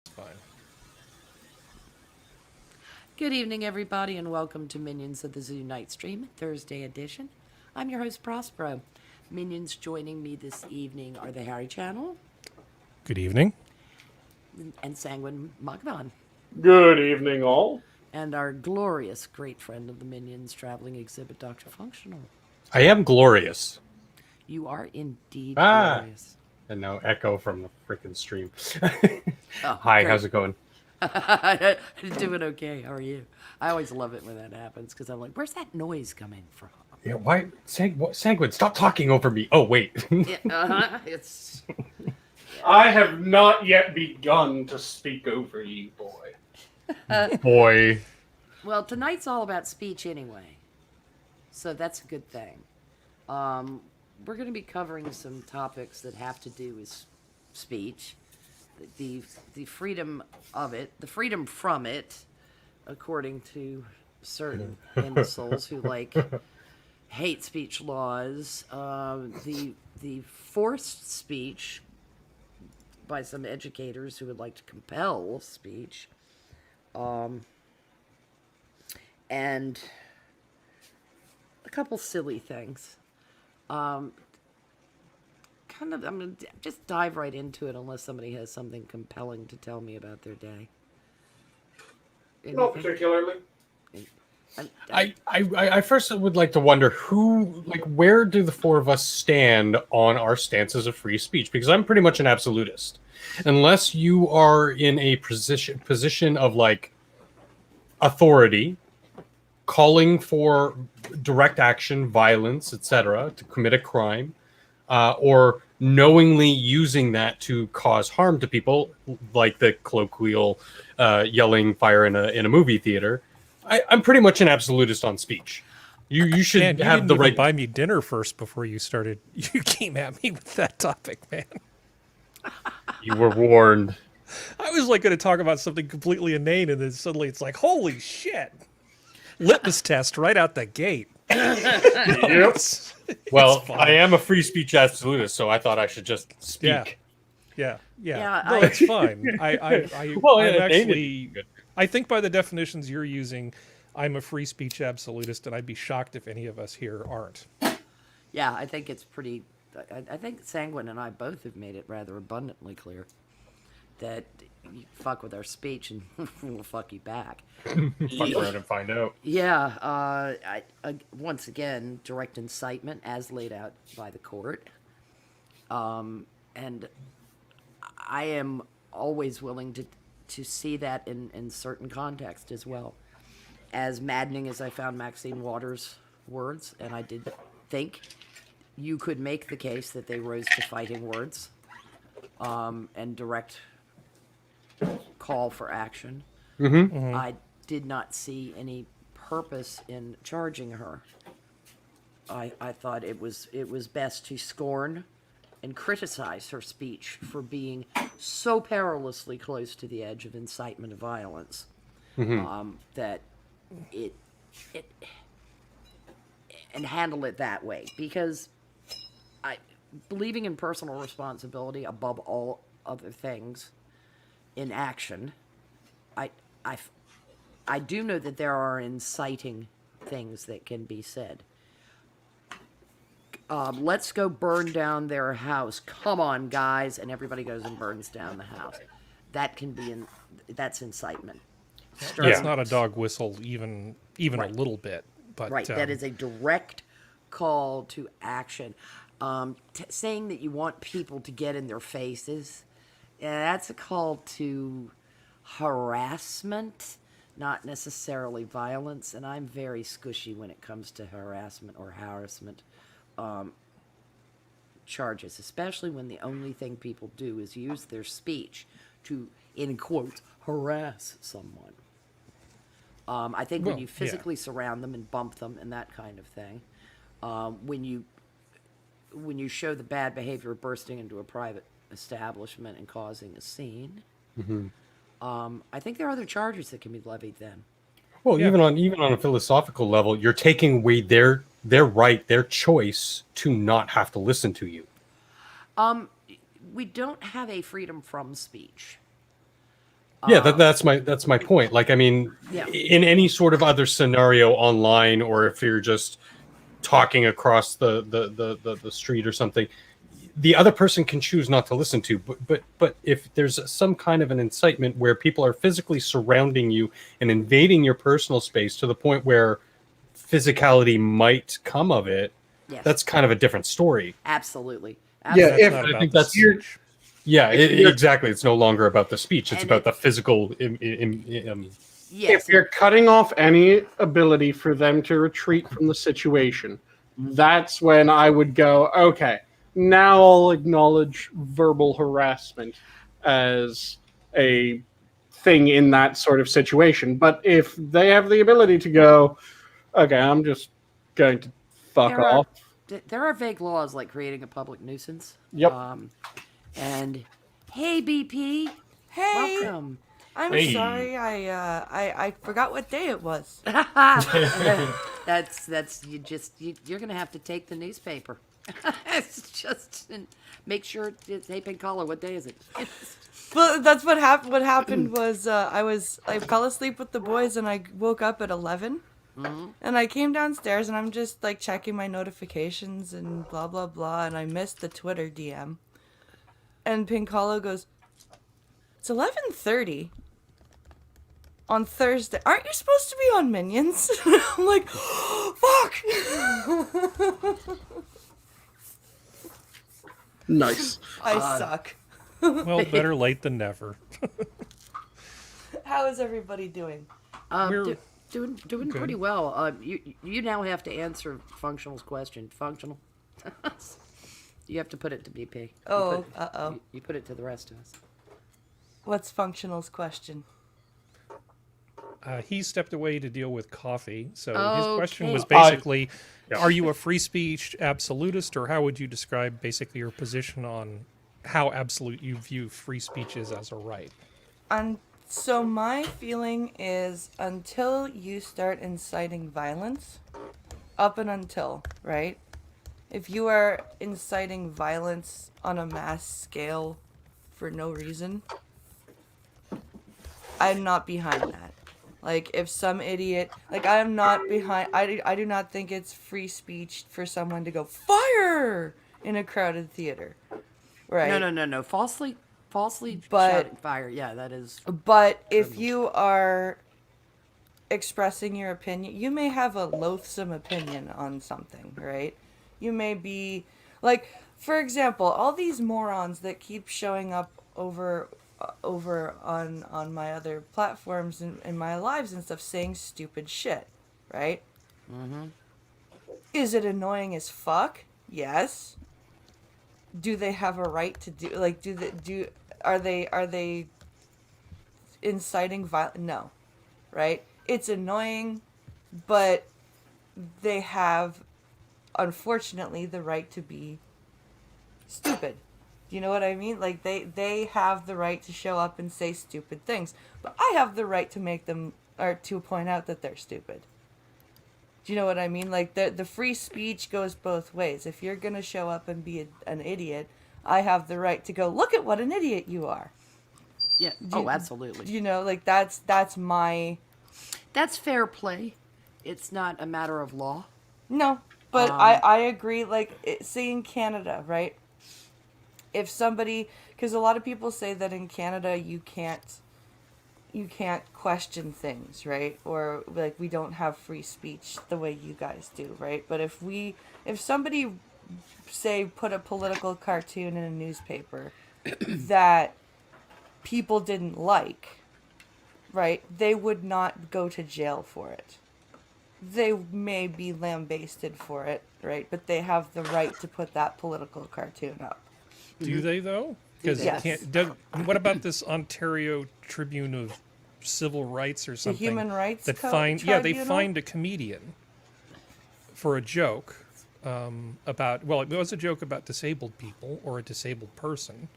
Fine. Good evening, everybody, and welcome to Minions of the Zoo Night Stream, Thursday edition. I'm your host, Prospero. Minions joining me this evening are the Harry Channel Good evening. and Sanguine Mathghamhain, Good evening, all. and our glorious great friend of the Minions traveling exhibit, DrFunctional. I am glorious. You are indeed Ah, glorious. and now echo from the freaking stream. Oh, Hi, great. how's it going? Doing okay. How are you? I always love it when that happens because I'm like, where's that noise coming from? Yeah, why, Sanguine, stop talking over me. Oh, wait. It's I have not yet begun to speak over you, boy. Boy. well, tonight's all about speech anyway, so that's a good thing. We're going to be covering some topics that have to do with speech, the freedom of it, the freedom from it, according to certain imbeciles who like hate speech laws, the forced speech by some educators who would like to compel speech, and a couple silly things. I'm going to just dive right into it unless somebody has something compelling to tell me about their day. Not Anything? particularly. I first would like to wonder where do the four of us stand on our stances of free speech? Because I'm pretty much an absolutist. Unless you are in a position of like authority, calling for direct action, violence, etc., to commit a crime, or knowingly using that to cause harm to people, like the colloquial yelling fire in a movie theater. I'm pretty much an absolutist on speech. You should Man, you have didn't the even right. buy me dinner first before you started. You came at me with that topic, man. You were warned. I was like going to talk about something completely inane, and then suddenly it's like, holy shit! Litmus test right out the gate. Yep. It's Well, fine. I am a free speech absolutist, so I thought I should just Yeah. speak. Yeah. Yeah, No, it's fine. Well, I'm yeah, actually. good. I think by the definitions you're using, I'm a free speech absolutist, and I'd be shocked if any of us here aren't. yeah, I think it's pretty. I think Sanguine and I both have made it rather abundantly clear that you fuck with our speech and we'll fuck you back. Fuck around and find out. Yeah, once again, direct incitement as laid out by the court. And I am always willing to see that in certain context as well. As maddening as I found Maxine Waters' words, and I did think you could make the case that they rose to fighting words and direct call for action. I did not see any purpose in charging her. I thought it was best to scorn and criticize her speech for being so perilously close to the edge of incitement of violence that it and handle it that way, because I believing in personal responsibility above all other things in action. I I I do know that there are inciting things that can be said. Let's go burn down their house. Come on, guys, and everybody goes and burns down the house. That can be that's incitement. That's not a dog whistle, even Right. a little bit. But Right, that is a direct call to action. Saying that you want people to get in their faces, that's a call to harassment, not necessarily violence. And I'm very squishy when it comes to harassment or harassment charges, especially when the only thing people do is use their speech to, in quotes, harass someone. I think when Well, you yeah. physically surround them and bump them and that kind of thing, when you show the bad behavior of bursting into a private establishment and causing a scene, I think there are other charges that can be levied then. Well, Yeah. even on a philosophical level, you're taking away their right, their choice to not have to listen to you. We don't have a freedom from speech. Yeah, that's my point. Like, I mean, Yeah. in any sort of other scenario online, or if you're just talking across the street or something, the other person can choose not to listen to. But if there's some kind of an incitement where people are physically surrounding you and invading your personal space to the point where physicality might come of it, Yes. that's kind of a different story. Absolutely. Yeah, Absolutely. if- Not I about think the that's speech. Yeah, you're- exactly. It's no longer about the speech. It's And about it- the physical. Yes. If you're cutting off any ability for them to retreat from the situation, that's when I would go, okay, now I'll acknowledge verbal harassment as a thing in that sort of situation. But if they have the ability to go, okay, I'm just going to fuck there off. there are vague laws like creating a public nuisance. Yep. And hey, BP, Hey, welcome. I'm Hey. sorry. I forgot what day it was. That's you're gonna have to take the newspaper. It's just and make sure it's hey pink collar. What day is it? Well, that's what happened. What happened was I fell asleep with the boys and I woke up at 11. And I came downstairs and I'm just like checking my notifications and blah blah blah, and I missed the Twitter DM. And Pink Hollow goes, "It's 11:30 on Thursday. Aren't you supposed to be on Minions?" I'm like, "Fuck." Nice. I suck. Well, better late than never. How is everybody doing? We're- Doing Good. pretty well. You now have to answer Functional's question. Functional. You have to put it to BP. You Oh, put- You put it to the rest of us. What's Functional's question? He stepped away to deal with coffee, so his question was Okay. basically, are you a free speech absolutist, or how would you describe basically your position on how absolute you view free speech is as a right? So my feeling is until you start inciting violence, up and until, right? If you are inciting violence on a mass scale for no reason, I'm not behind that. Like, if some idiot, like, I'm not behind, I do not think it's free speech for someone to go, fire, in a crowded theater, right? No. Falsely But- shouting fire. Yeah, that is. But if you are expressing your opinion, you may have a loathsome opinion on something, right? You may be like, for example, all these morons that keep showing up over on my other platforms and in my lives and stuff, saying stupid shit, right? Is it annoying as fuck? Yes. Do they have a right to do, like, are they inciting violence? No, right? It's annoying, but they have, unfortunately, the right to be stupid. Do you know what I mean? Like, they have the right to show up and say stupid things, but I have the right to make them, or to point out that they're stupid. Do you know what I mean? Like, the free speech goes both ways. If you're gonna show up and be an idiot, I have the right to go, look at what an idiot you are. Yeah. Absolutely. You know, like, that's my... That's fair play. It's not a matter of law. No, but I agree, like, say in Canada, right? If somebody... Because a lot of people say that in Canada you can't question things, right? Or, like, we don't have free speech the way you guys do, right? But if somebody, say, put a political cartoon in a newspaper that people didn't like, right? They would not go to jail for it. They may be lambasted for it, right? But they have the right to put that political cartoon up. Do they, though? Because Yes. what about this Ontario Tribune of Civil Rights or something? Human Rights that Tribunal? they fined a comedian for a joke about, well, it was a joke about disabled people or a disabled person,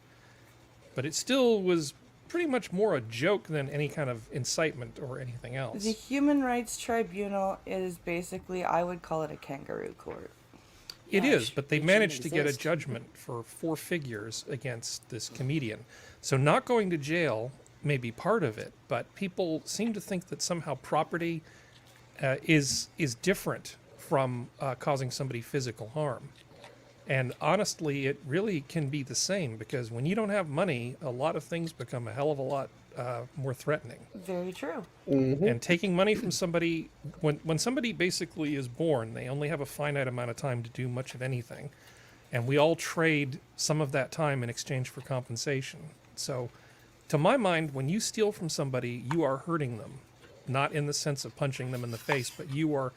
but it still was pretty much more a joke than any kind of incitement or anything else. The Human Rights Tribunal is basically, I would call it a kangaroo court. It is, but they it managed to shouldn't get a exist. judgment for 4 figures against this comedian. So not going to jail may be part of it, but people seem to think that somehow property is different from causing somebody physical harm. And honestly, it really can be the same, because when you don't have money, a lot of things become a hell of a lot more threatening. Very true. And taking money from somebody, when somebody basically is born, they only have a finite amount of time to do much of anything. And we all trade some of that time in exchange for compensation. So, to my mind, when you steal from somebody, you are hurting them. Not in the sense of punching them in the face, but you're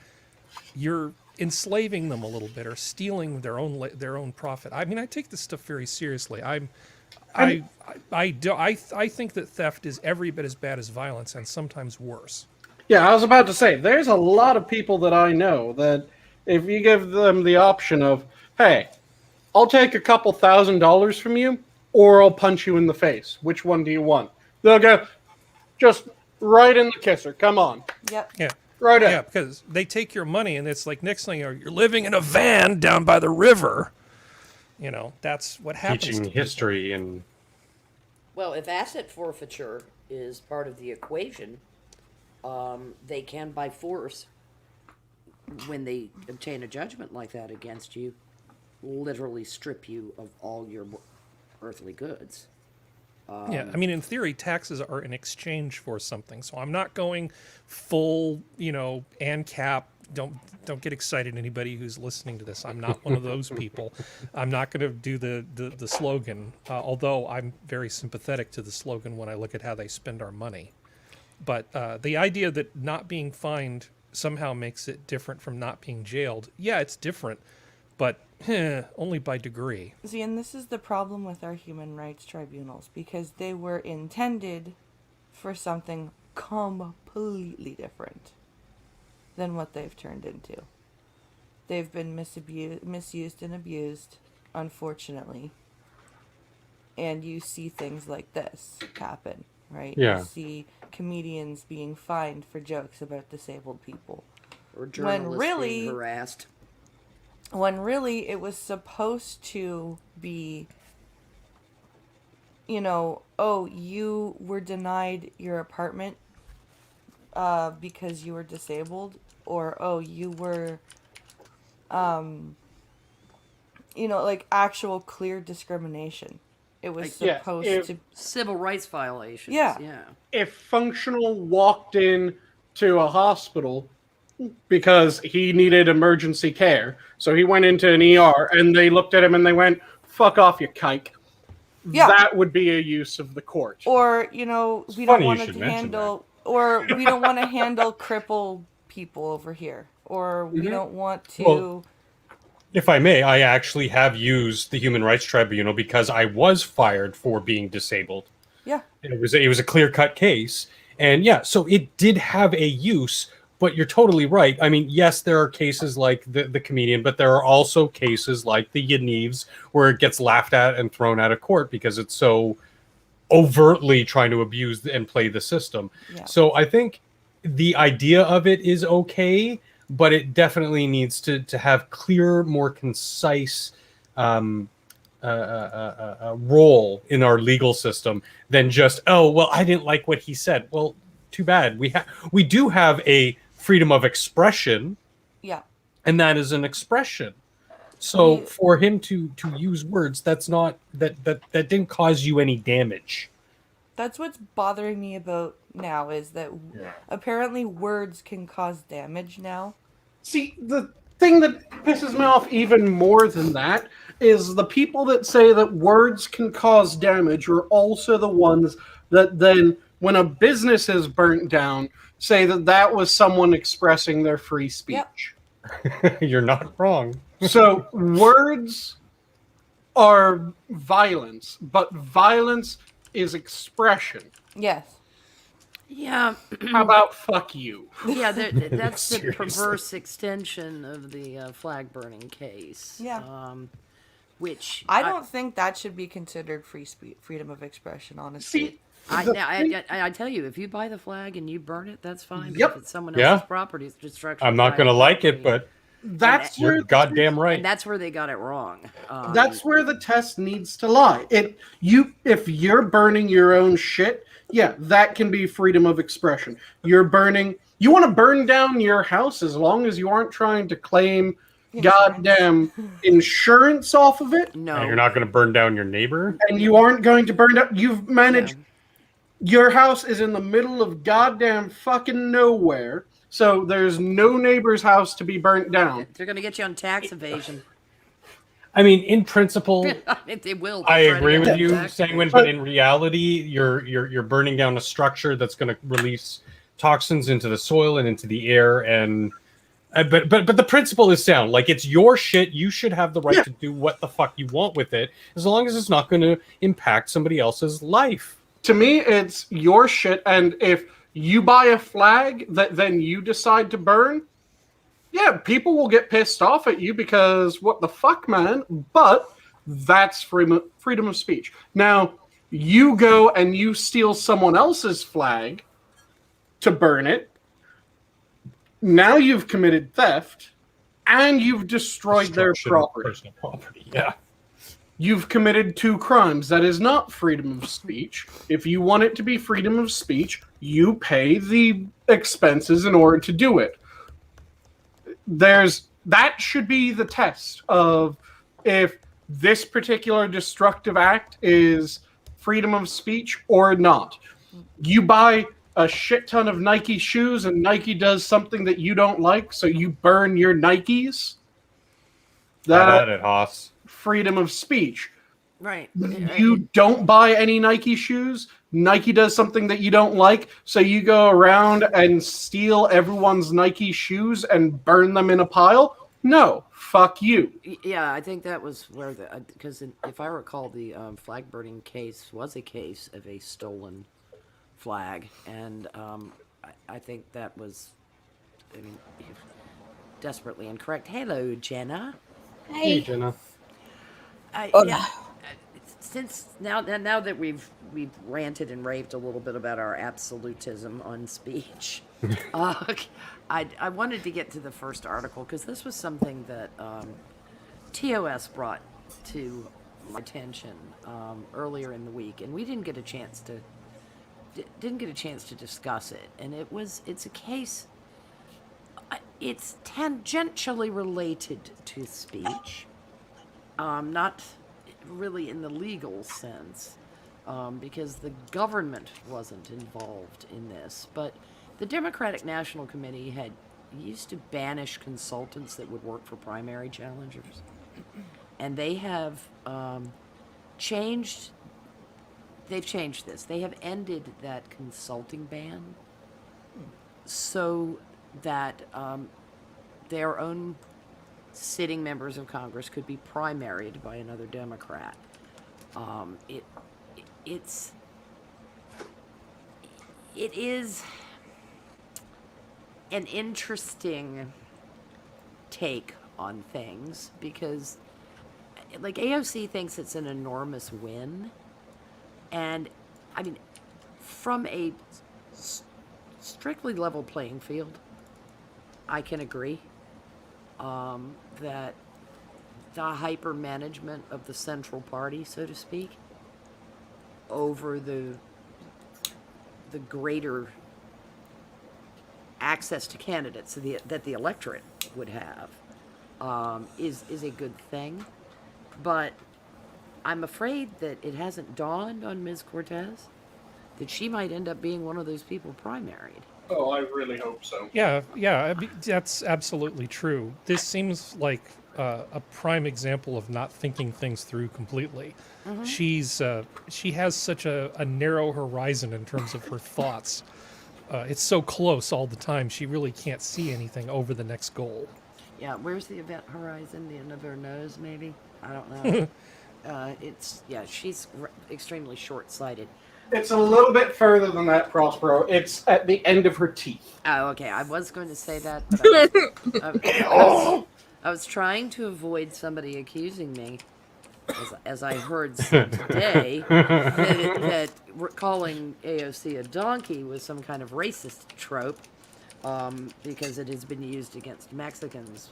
enslaving them a little bit, or stealing their own profit. I mean, I take this stuff very seriously. I think that theft is every bit as bad as violence, and sometimes worse. Yeah, I was about to say, there's a lot of people that I know that if you give them the option of, hey, I'll take a couple $1,000s from you, or I'll punch you in the face. Which one do you want? They'll go, just right in the kisser. Come on. Yep. Yeah. Right in. Yeah, because they take your money, and it's like, next thing you're living in a van down by the river. You know, that's what happens. Teaching to people. history and Well, if asset forfeiture is part of the equation, they can, by force, when they obtain a judgment like that against you, literally strip you of all your earthly goods. Yeah, I mean, in theory, taxes are in exchange for something. So I'm not going full, ANCAP. Don't get excited, anybody who's listening to this. I'm not one of those people. I'm not going to do the slogan, although I'm very sympathetic to the slogan when I look at how they spend our money. But the idea that not being fined somehow makes it different from not being jailed, yeah, it's different, but only by degree. See, and this is the problem with our human rights tribunals, because they were intended for something completely different than what they've turned into. They've been misused and abused, unfortunately. And you see things like this happen, right? Yeah. You see comedians being fined for jokes about disabled people. Or journalists being harassed. When really it was supposed to be, oh, you were denied your apartment because you were disabled, or oh, you were, like actual clear discrimination. It was supposed to... Civil rights violations. Yeah. If Functional walked in to a hospital because he needed emergency care, so he went into an ER, and they looked at him and they went, "Fuck off, you kike." Yeah. That would be a use of the court. Or, we don't want to handle... Or we don't want to handle crippled people over here. Or we don't want to... Well, if I may, I actually have used the Human Rights Tribunal because I was fired for being disabled. Yeah. It was a clear-cut case. And yeah, so it did have a use, but you're totally right. I mean, yes, there are cases like the comedian, but there are also cases like the Yanives where it gets laughed at and thrown out of court because it's so overtly trying to abuse and play the system. Yeah. So I think the idea of it is okay, but it definitely needs to have clear, more concise role in our legal system than just, oh, well, I didn't like what he said. Well, too bad. We do have a freedom of expression. Yeah. And that is an expression. So for him to use words, that's not that didn't cause you any damage. That's what's bothering me about now, is that apparently words can cause damage now. See, the thing that pisses me off even more than that is the people that say that words can cause damage are also the ones that then, when a business is burnt down, say that was someone expressing their free speech. Yep. You're not wrong. So words are violence, but violence is expression. Yes. Yeah. How about fuck you? Yeah, that's the Seriously. perverse extension of the flag burning case. Yeah. Which I don't think that should be considered freedom of expression, honestly. See, I tell you, if you buy the flag and you burn it, that's fine. But Yep. if it's someone Yeah. else's property, it's destruction. I'm not going to like it, but that's where you're goddamn right. And that's where they got it wrong. That's where the test needs to lie. If you're burning your own shit, yeah, that can be freedom of expression. You want to burn down your house as long as you aren't trying to claim goddamn insurance off of it, No. And you're not going to burn down your neighbor? and you aren't going to burn down. You've managed. Yeah. Your house is in the middle of goddamn fucking nowhere, so there's no neighbor's house to be burnt down. They're going to get you on tax evasion. I mean, in principle, They will. I They'll try to agree get with you you, on tax Sanguine, evasion. but in reality, you're burning down a structure that's going to release toxins into the soil and into the air, and but the principle is sound. Like, it's your shit. You should have the right to do what the fuck you want with it, as long as it's not going to impact somebody else's life. To me, it's your shit, and if you buy a flag that then you decide to burn, yeah, people will get pissed off at you because what the fuck, man? But that's freedom of speech. Now, you go and you steal someone else's flag to burn it. Now you've committed theft, and you've destroyed their Destruction of property. personal property. Yeah. You've committed 2 crimes. That is not freedom of speech. If you want it to be freedom of speech, you pay the expenses in order to do it. That should be the test of if this particular destructive act is freedom of speech or not. You buy a shit ton of Nike shoes and Nike does something that you don't like, so you burn your Nikes. Have at it, Haas. Freedom of speech. Right. You don't buy any Nike shoes. Nike does something that you don't like, so you go around and steal everyone's Nike shoes and burn them in a pile. No, fuck you. Yeah, I think that was where because if I recall, the flag burning case was a case of a stolen flag, and I think that was, I mean, desperately incorrect. Hello, Jenna. Hey, Jenna. Yeah, since now that we've ranted and raved a little bit about our absolutism on speech, I wanted to get to the first article because this was something that TUES brought to my attention earlier in the week, and we didn't get a chance to discuss it. And it's a case. It's tangentially related to speech. Not really in the legal sense, because the government wasn't involved in this. But the Democratic National Committee used to banish consultants that would work for primary challengers. And they have changed this. They have ended that consulting ban so that their own sitting members of Congress could be primaried by another Democrat. It is an interesting take on things because, like, AOC thinks it's an enormous win, and I mean, from a strictly level playing field, I can agree. That the hyper management of the central party, so to speak, over the greater access to candidates that the electorate would have is a good thing. But I'm afraid that it hasn't dawned on Ms. Cortez that she might end up being one of those people primaried. Oh, I really hope so. Yeah, I mean, that's absolutely true. This seems like a prime example of not thinking things through completely. She has such a narrow horizon in terms of her thoughts. It's so close all the time. She really can't see anything over the next goal. Yeah, where's the event horizon? The end of her nose, maybe? I don't know. She's extremely short-sighted. It's a little bit further than that, Prospero. It's at the end of her teeth. Oh, okay. I was going to say that, but I was trying to avoid somebody accusing me, as I heard today, that calling AOC a donkey was some kind of racist trope, because it has been used against Mexicans.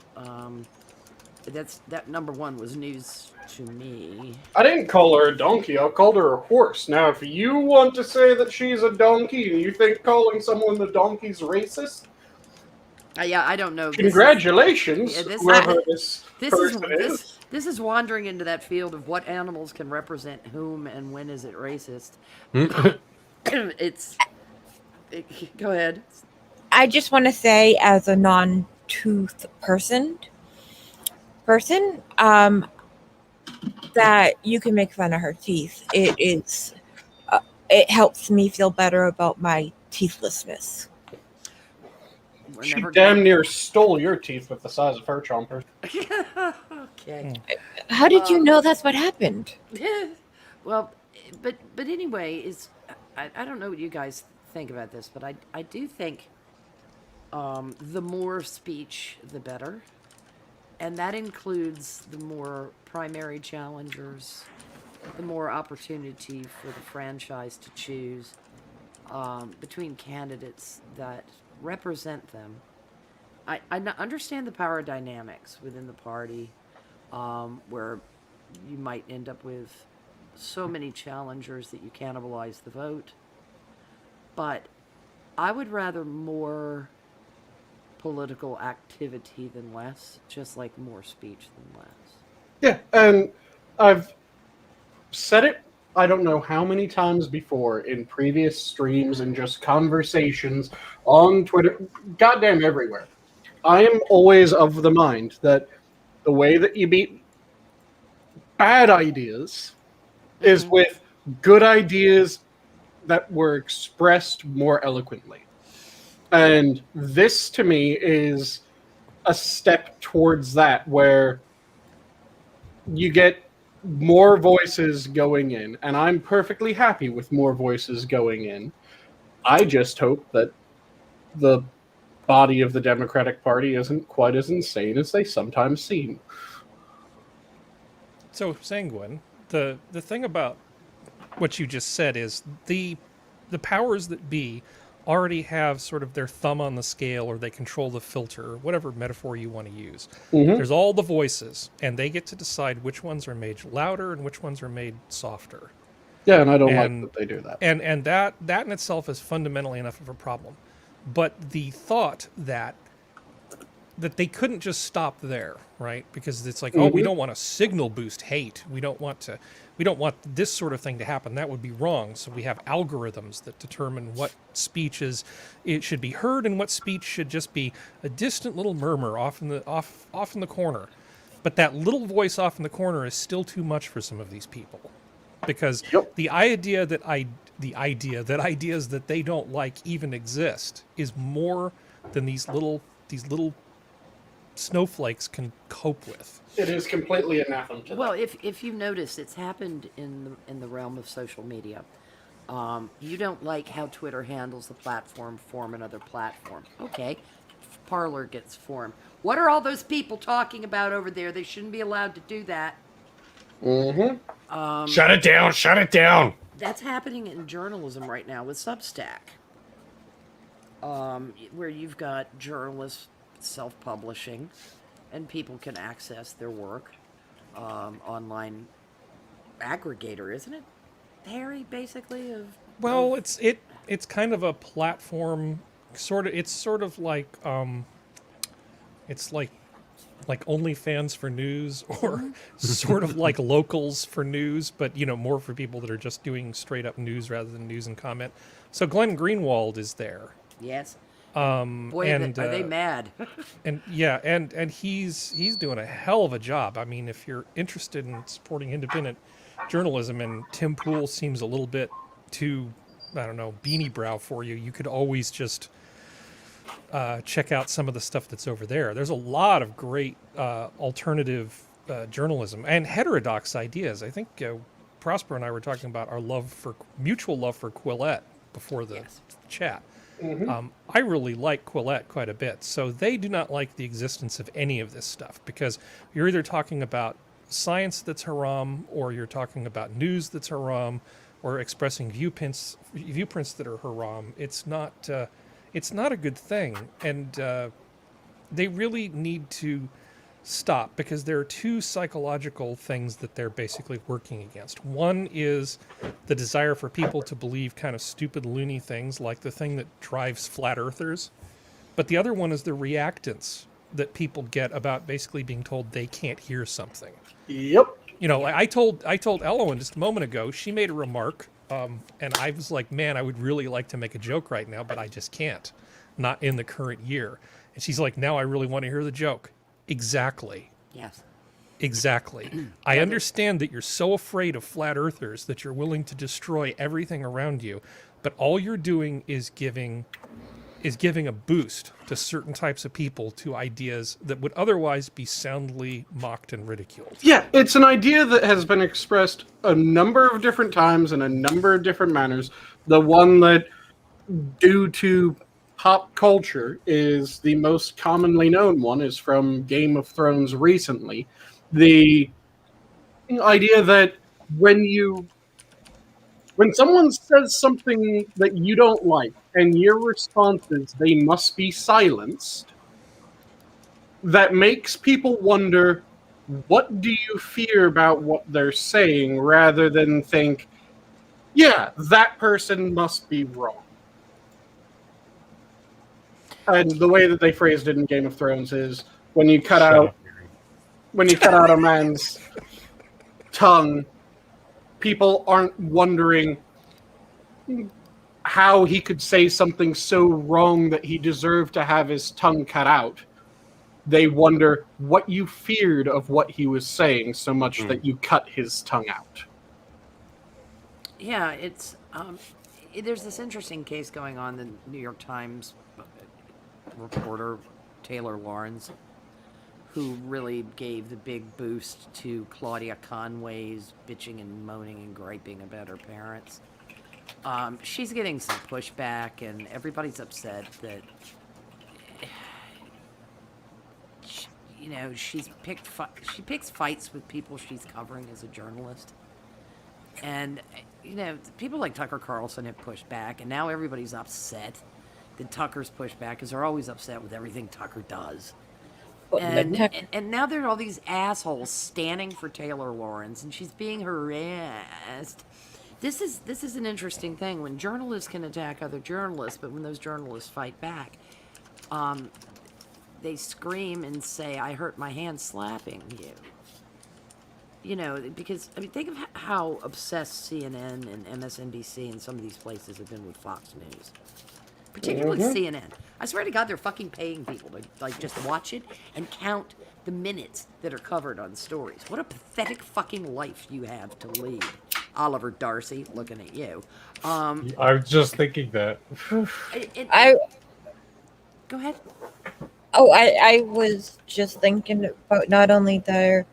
that number one was news to me. I didn't call her a donkey. I called her a horse. Now, if you want to say that she's a donkey and you think calling someone a donkey's racist, Yeah, I don't know. congratulations, whoever this person is. This is wandering into that field of what animals can represent whom and when is it racist. Go ahead. I just want to say, as a non-tooth person, that you can make fun of her teeth. It helps me feel better about my teethlessness. She damn near stole your teeth with the size of her chompers. Okay. How did you know that's what happened? Well, but anyway, I don't know what you guys think about this, but I do think the more speech, the better. And that includes the more primary challengers, the more opportunity for the franchise to choose between candidates that represent them. I understand the power dynamics within the party, where you might end up with so many challengers that you cannibalize the vote. But I would rather more political activity than less, just like more speech than less. Yeah, and I've said it, I don't know how many times before in previous streams and just conversations on Twitter, goddamn everywhere. I am always of the mind that the way that you beat bad ideas is with good ideas that were expressed more eloquently. And this, to me, is a step towards that, where you get more voices going in, and I'm perfectly happy with more voices going in. I just hope that the body of the Democratic Party isn't quite as insane as they sometimes seem. So, Sanguine, the thing about what you just said is the powers that be already have sort of their thumb on the scale, or they control the filter, whatever metaphor you want to use. There's all the voices, and they get to decide which ones are made louder and which ones are made softer. Yeah, and I don't like that they do that. And that in itself is fundamentally enough of a problem. But the thought that they couldn't just stop there, right? Because it's like, oh, we don't want to signal boost hate. We don't want this sort of thing to happen. That would be wrong. So we have algorithms that determine what speech it should be heard and what speech should just be a distant little murmur off in the corner. But that little voice off in the corner is still too much for some of these people, because the idea that ideas that they don't like even exist is more than these little snowflakes can cope with. It is completely anathema to Well, if you notice, it's happened in the realm of social media. You don't like how Twitter handles the platform, form another platform. Okay, Parler gets formed. What are all those people talking about over there? They shouldn't be allowed to do that. Shut it down! Shut it down! That's happening in journalism right now with Substack, where you've got journalists self-publishing, and people can access their work. Online aggregator, isn't it, Harry? Basically, Well, it's kind of a platform. It's sort of like it's like OnlyFans for news, or sort of like Locals for news, but more for people that are just doing straight up news rather than news and comment. So Glenn Greenwald is there. Yes. Boy, are they mad? and he's doing a hell of a job. I mean, if you're interested in supporting independent journalism, and Tim Pool seems a little bit too, I don't know, beanie brow for you, you could always just check out some of the stuff that's over there. There's a lot of great alternative journalism and heterodox ideas. I think Prospero and I were talking about our mutual love for Quillette before the chat. I really like Quillette quite a bit. So they do not like the existence of any of this stuff, because you're either talking about science that's haram, or you're talking about news that's haram, or expressing viewpoints that are haram. It's not a good thing. And they really need to stop, because there are two psychological things that they're basically working against. One is the desire for people to believe kind of stupid, loony things, like the thing that drives flat earthers. But the other one is the reactance that people get about basically being told they can't hear something. Yep. You know, like I told Elowen just a moment ago, she made a remark, and I was like, man, I would really like to make a joke right now, but I just can't. Not in the current year. And she's like, now I really want to hear the joke. Exactly. Yes. Exactly. I understand that you're so afraid of flat earthers that you're willing to destroy everything around you, but all you're doing is giving a boost to certain types of people, to ideas that would otherwise be soundly mocked and ridiculed. Yeah, it's an idea that has been expressed a number of different times in a number of different manners. The one that, due to pop culture, is the most commonly known one is from Game of Thrones recently. The idea that when someone says something that you don't like and your response is they must be silenced, that makes people wonder, what do you fear about what they're saying, rather than think, yeah, that person must be wrong. And the way that they phrased it in Game of Thrones is when you cut out a man's tongue, people aren't wondering how he could say something so wrong that he deserved to have his tongue cut out. They wonder what you feared of what he was saying so much that you cut his tongue out. Yeah, it's there's this interesting case going on. The New York Times reporter Taylor Lawrence, who really gave the big boost to Claudia Conway's bitching and moaning and griping about her parents. She's getting some pushback, and everybody's upset that, she picks fights with people she's covering as a journalist. And, people like Tucker Carlson have pushed back, and now everybody's upset that Tucker's pushed back, because they're always upset with everything Tucker does. And now there are all these assholes standing for Taylor Lawrence, and she's being harassed. This is an interesting thing. When journalists can attack other journalists, but when those journalists fight back, they scream and say, I hurt my hand slapping you. Because, think of how obsessed CNN and MSNBC and some of these places have been with Fox News. Particularly CNN. I swear to God, they're fucking paying people to, just watch it and count the minutes that are covered on stories. What a pathetic fucking life you have to lead. Oliver Darcy, looking at you. I was just thinking that. Go ahead. Oh, I was just thinking about not only they're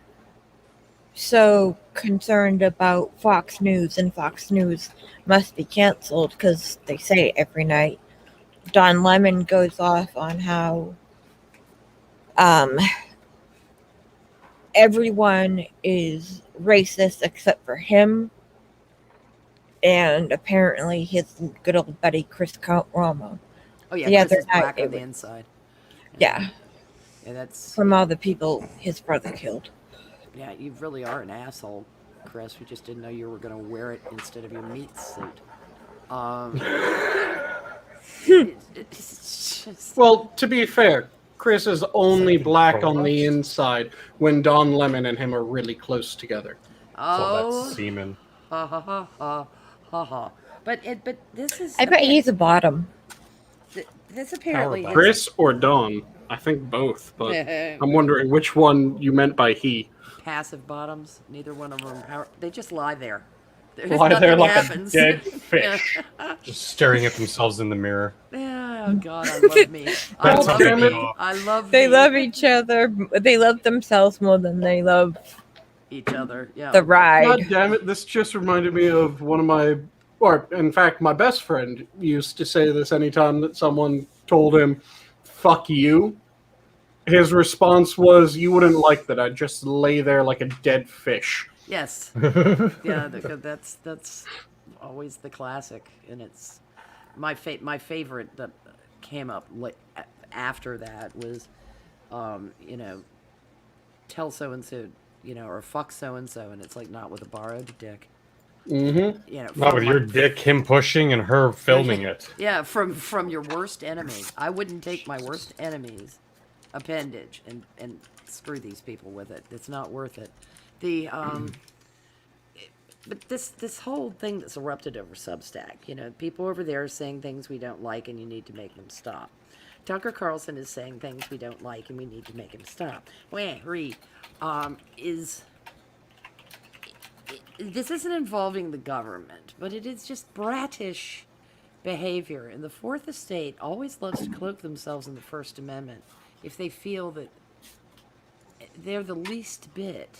so concerned about Fox News, and Fox News must be canceled because they say it every night. Don Lemon goes off on how everyone is racist except for him, and apparently his good old buddy Chris Cuomo. Oh yeah, Chris is black on the was, inside. Yeah. Yeah, that's from all the people his brother killed. Yeah, you really are an asshole, Chris. We just didn't know you were going to wear it instead of your meat suit. It's just... Well, to be fair, Chris is only black on the inside when Don Lemon and him are really close together. Oh, So that's semen. Ha ha ha ha ha ha. But this is. I bet he's a bottom. This apparently. Chris or Don? I think both, but I'm wondering which one you meant by he. Passive bottoms. Neither one of them are power. They just lie there. Lie there like happens. A dead fish. Just staring at themselves in the mirror. Yeah, oh God, I love me. I love They me. love each other. They love themselves more than they love each other. Yeah. The ride. God damn it, this just reminded me of one of my, or in fact, my best friend used to say this anytime that someone told him, fuck you. His response was, you wouldn't like that. I'd just lay there like a dead fish. Yes. Yeah, that's always the classic, and it's my favorite that came up after that was, tell so and so, or fuck so and so, and it's like not with a borrowed dick. Mm-hmm. Not Not with your dick, him pushing and her filming it. Yeah, from your worst enemy. I wouldn't take my worst enemy's appendage and screw these people with it. It's not worth it. But this whole thing that's erupted over Substack, people over there are saying things we don't like, and you need to make them stop. Tucker Carlson is saying things we don't like, and we need to make him stop. This isn't involving the government, but it is just bratish behavior. And the Fourth Estate always loves to cloak themselves in the First Amendment if they feel that they're the least bit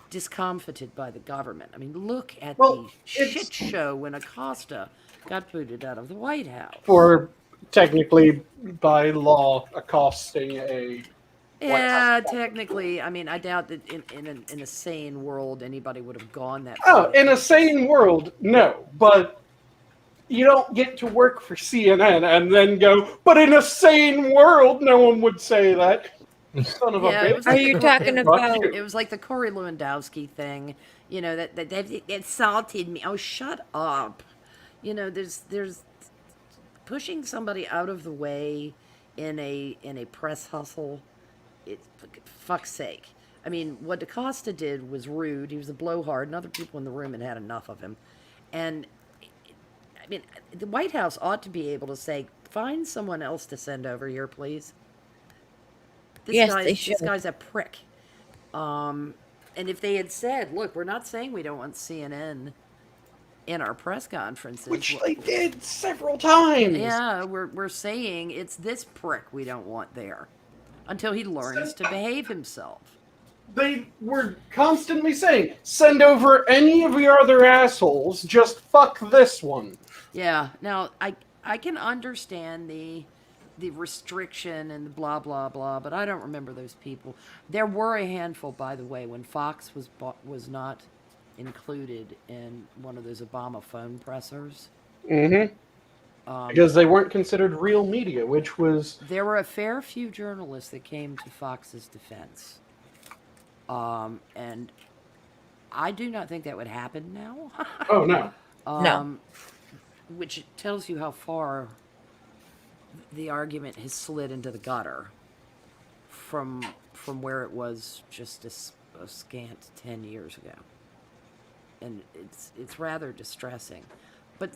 discomfited by the government. I mean, look at the shit show when Acosta got booted out of the White House. For technically, by law, accosting a... Yeah, technically. I mean, I doubt that in a sane world anybody would have gone that Oh, far. in a sane world, no. But you don't get to work for CNN and then go, but in a sane world, no one would say that. Son of a bitch. Are you talking about... It was like the Corey Lewandowski thing, that they insulted me. Oh, shut up. There's pushing somebody out of the way in a press hustle. It's fuck's sake. I mean, what DaCosta did was rude. He was a blowhard, and other people in the room had enough of him. And I mean, the White House ought to be able to say, find someone else to send over here, please. They should. This guy's a prick. And if they had said, look, we're not saying we don't want CNN in our press conferences. Which they did several times. Yeah, we're saying it's this prick we don't want there. Until he learns to behave himself. They were constantly saying, send over any of your other assholes, just fuck this one. Yeah, now, I can understand the restriction and the blah, blah, blah, but I don't remember those people. There were a handful, by the way, when Fox was not included in one of those Obama phone pressers. Mm-hmm. Because they weren't considered real media, which was... There were a fair few journalists that came to Fox's defense. And I do not think that would happen now. Oh, no. No. Which tells you how far the argument has slid into the gutter from where it was just a scant 10 years ago. And it's rather distressing. But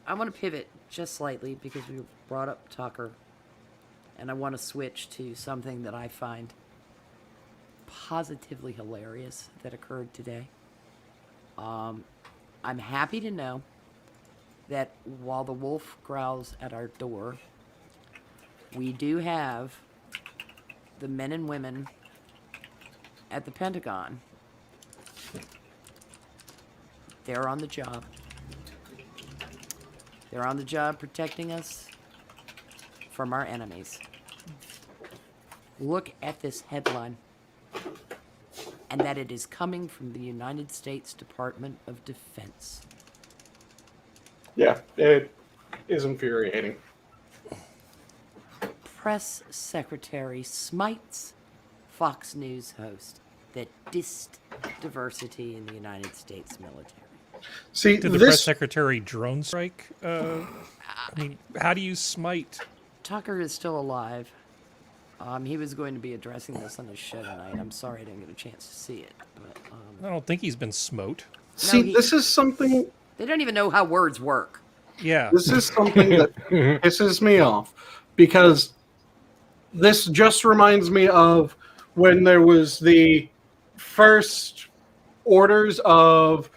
I want to pivot just slightly because we brought up Tucker, and I want to switch to something that I find positively hilarious that occurred today. I'm happy to know that while the wolf growls at our door, we do have the men and women at the Pentagon. They're on the job. They're on the job protecting us from our enemies. Look at this headline. And that it is coming from the United States Department of Defense. Yeah, it is infuriating. Press Secretary smites Fox News host that dissed diversity in the United States military. See, Did the press secretary drone strike? I mean, how do you smite? Tucker is still alive. He was going to be addressing this on his show tonight. I'm sorry I didn't get a chance to see it. But I don't think he's been smote. See, this is something... They don't even know how words work. Yeah. This is something that pisses me off. Because this just reminds me of when there was the first orders of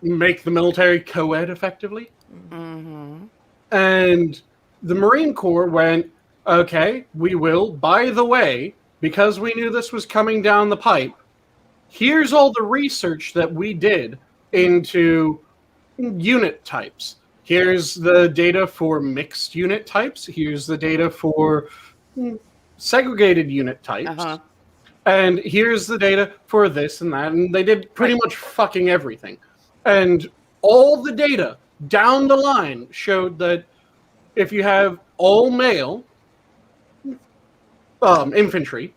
make the military co-ed effectively. Mm-hmm. And the Marine Corps went, okay, we will. By the way, because we knew this was coming down the pipe, here's all the research that we did into unit types. Here's the data for mixed unit types. Here's the data for segregated unit types. Uh-huh. And here's the data for this and that. And they did pretty much fucking everything. And all the data down the line showed that if you have all male infantry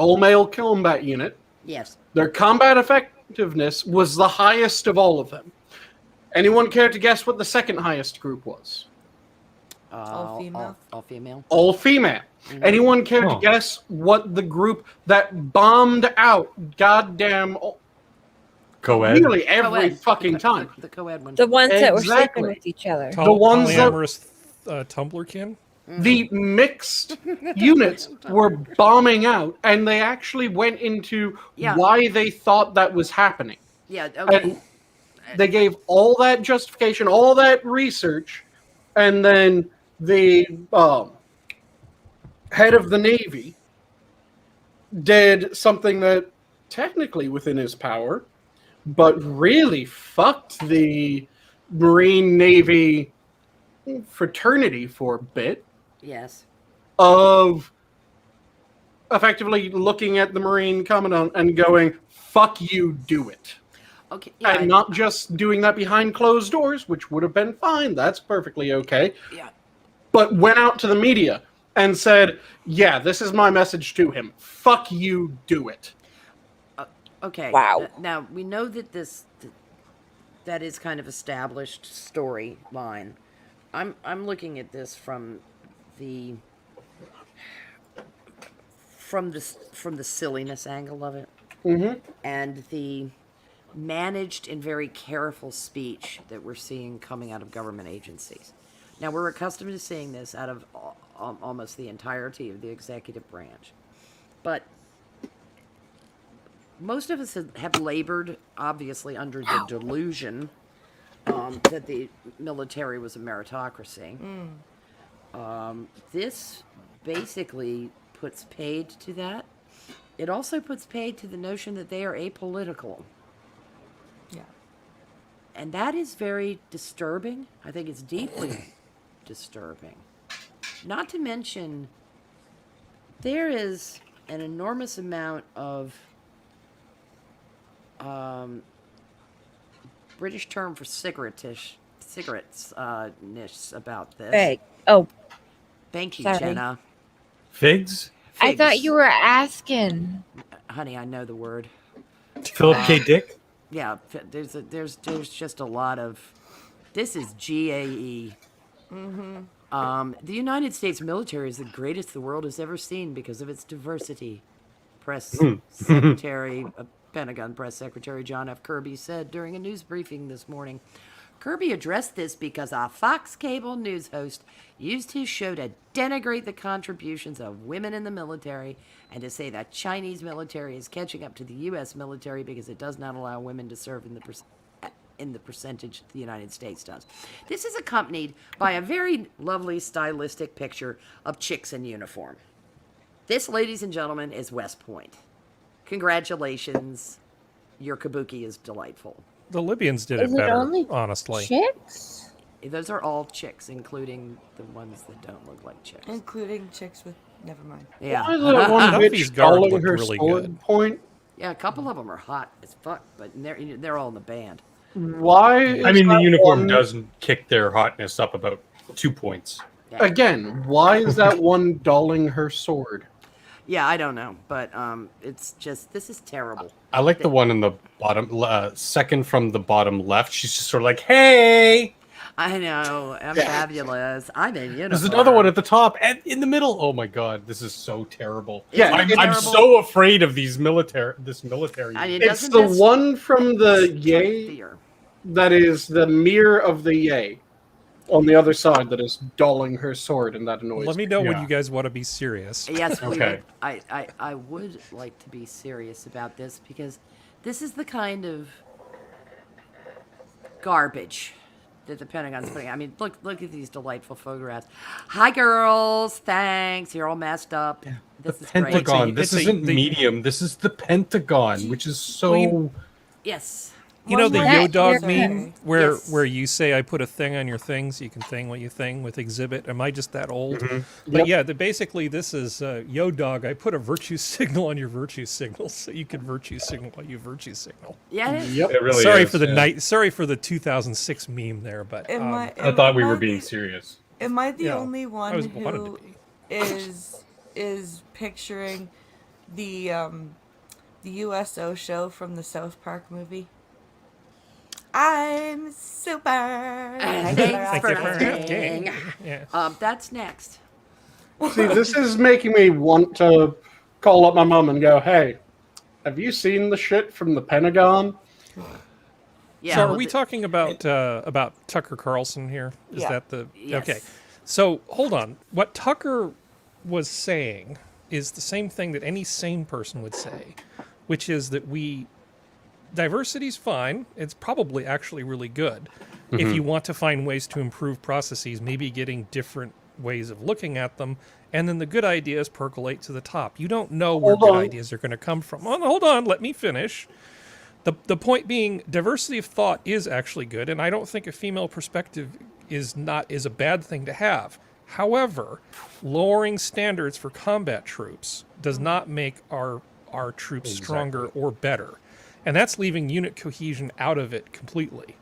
all-male combat unit. Yes. Their combat effectiveness was the highest of all of them. Anyone care to guess what the second highest group was? All female? All female. All female. Anyone care to guess what the group that bombed out goddamn Co-ed. nearly every Co-ed. fucking time? The co-ed one. The ones that were sleeping Exactly. with each other. The ones that- polyamorous Tumblrkin. The mixed units were bombing out, and they actually went into Yeah. why they thought that was happening. Yeah. Okay. And they gave all that justification, all that research, and then the head of the Navy did something that technically within his power, but really fucked the Marine Navy fraternity for a bit, Yes. of effectively looking at the Marine Commandant and going, fuck you, do it. Okay. Yeah. And not just doing that behind closed doors, which would have been fine. That's perfectly okay. Yeah. But went out to the media and said, yeah, this is my message to him. Fuck you, do it. Okay. Wow. Now we know that that is kind of established storyline. I'm looking at this from the silliness angle of it, and the managed and very careful speech that we're seeing coming out of government agencies. Now we're accustomed to seeing this out of almost the entirety of the executive branch, but most of us have labored, obviously, under the delusion that the military was a meritocracy. This basically puts paid to that. It also puts paid to the notion that they are apolitical. Yeah. And that is very disturbing. I think it's deeply disturbing. Not to mention, there is an enormous amount of British term for cigarettes about this. Fake. Oh, Thank you, Sorry. Jenna. Figs? I thought Figs. you were asking. Honey, I know the word. Philip K. Dick? Yeah, there's just a lot of. This is GAE. The United States military is the greatest the world has ever seen because of its diversity. Press Secretary, Pentagon Press Secretary John F. Kirby said during a news briefing this morning. Kirby addressed this because a Fox cable news host used his show to denigrate the contributions of women in the military and to say that Chinese military is catching up to the U.S. military because it does not allow women to serve in the percentage the United States does. This is accompanied by a very lovely stylistic picture of chicks in uniform. This, ladies and gentlemen, is West Point. Congratulations. Your kabuki is delightful. The Libyans did Is it it better, only honestly. chicks? Those are all chicks, including the ones that don't look like chicks. Including chicks with. Never mind. Yeah. Why is that one Duffy's bitch guard calling looked her really sword good. point? Yeah, a couple of them are hot as fuck, but they're all in the band. Why? Is I mean, the that uniform one- doesn't kick their hotness up about 2 points. Again, why is that one dulling her sword? Yeah, I don't know, but it's just, this is terrible. I like the one in the bottom, second from the bottom left. She's just sort of like, hey! I know, I'm fabulous. I'm in uniform. There's another one at the top and in the middle. Oh my god, this is so terrible. Yeah, I'm terrible. so afraid of this military. I mean, It's doesn't the this one from the strike yay fear? that is the mirror of the yay on the other side that is dulling her sword, and that annoys Let me know when Yeah. you guys want to be serious. Yes, we Okay. would. I would like to be serious about this because this is the kind of garbage that the Pentagon's putting. I mean, look at these delightful photographs. Hi, girls. Thanks. You're all messed up. This is great. Pentagon. This It's a- isn't they- medium. This is the Pentagon, which is so. Well, Yes. You know the One more Yo Dog thing. meme where Yes. where you say I put a thing on your thing so you can thing what you thing with exhibit. Am I just that old? Mm-hmm. But Yep. yeah, basically this is Yo Dog. I put a virtue signal on your virtue signal so you can virtue signal while you virtue signal. Yeah. It is. Yep. It really sorry is, for the yeah. night. Sorry for the 2006 meme there, but I thought we were being serious. Am I the Yeah, only I one was wanted to who be. is picturing the USO show from the South Park movie? I'm super. Thanks for you for asking. Yeah. That's next. See, this is making me want to call up my mom and go, "Hey, have you seen the shit from the Pentagon?" Yeah. So are well, we talking about Tucker Carlson here? Is Yeah. that the Yes. okay? So hold on. What Tucker was saying is the same thing that any sane person would say, which is that diversity's fine. It's probably actually really good. If you want to find ways to improve processes, maybe getting different ways of looking at them, and then the good ideas percolate to the top. You don't know where Hold good on. ideas are going to come from. Oh, hold on, let me finish. The point being, diversity of thought is actually good, and I don't think a female perspective is a bad thing to have. However, lowering standards for combat troops does not make our troops stronger or better, and that's leaving unit cohesion out of it completely.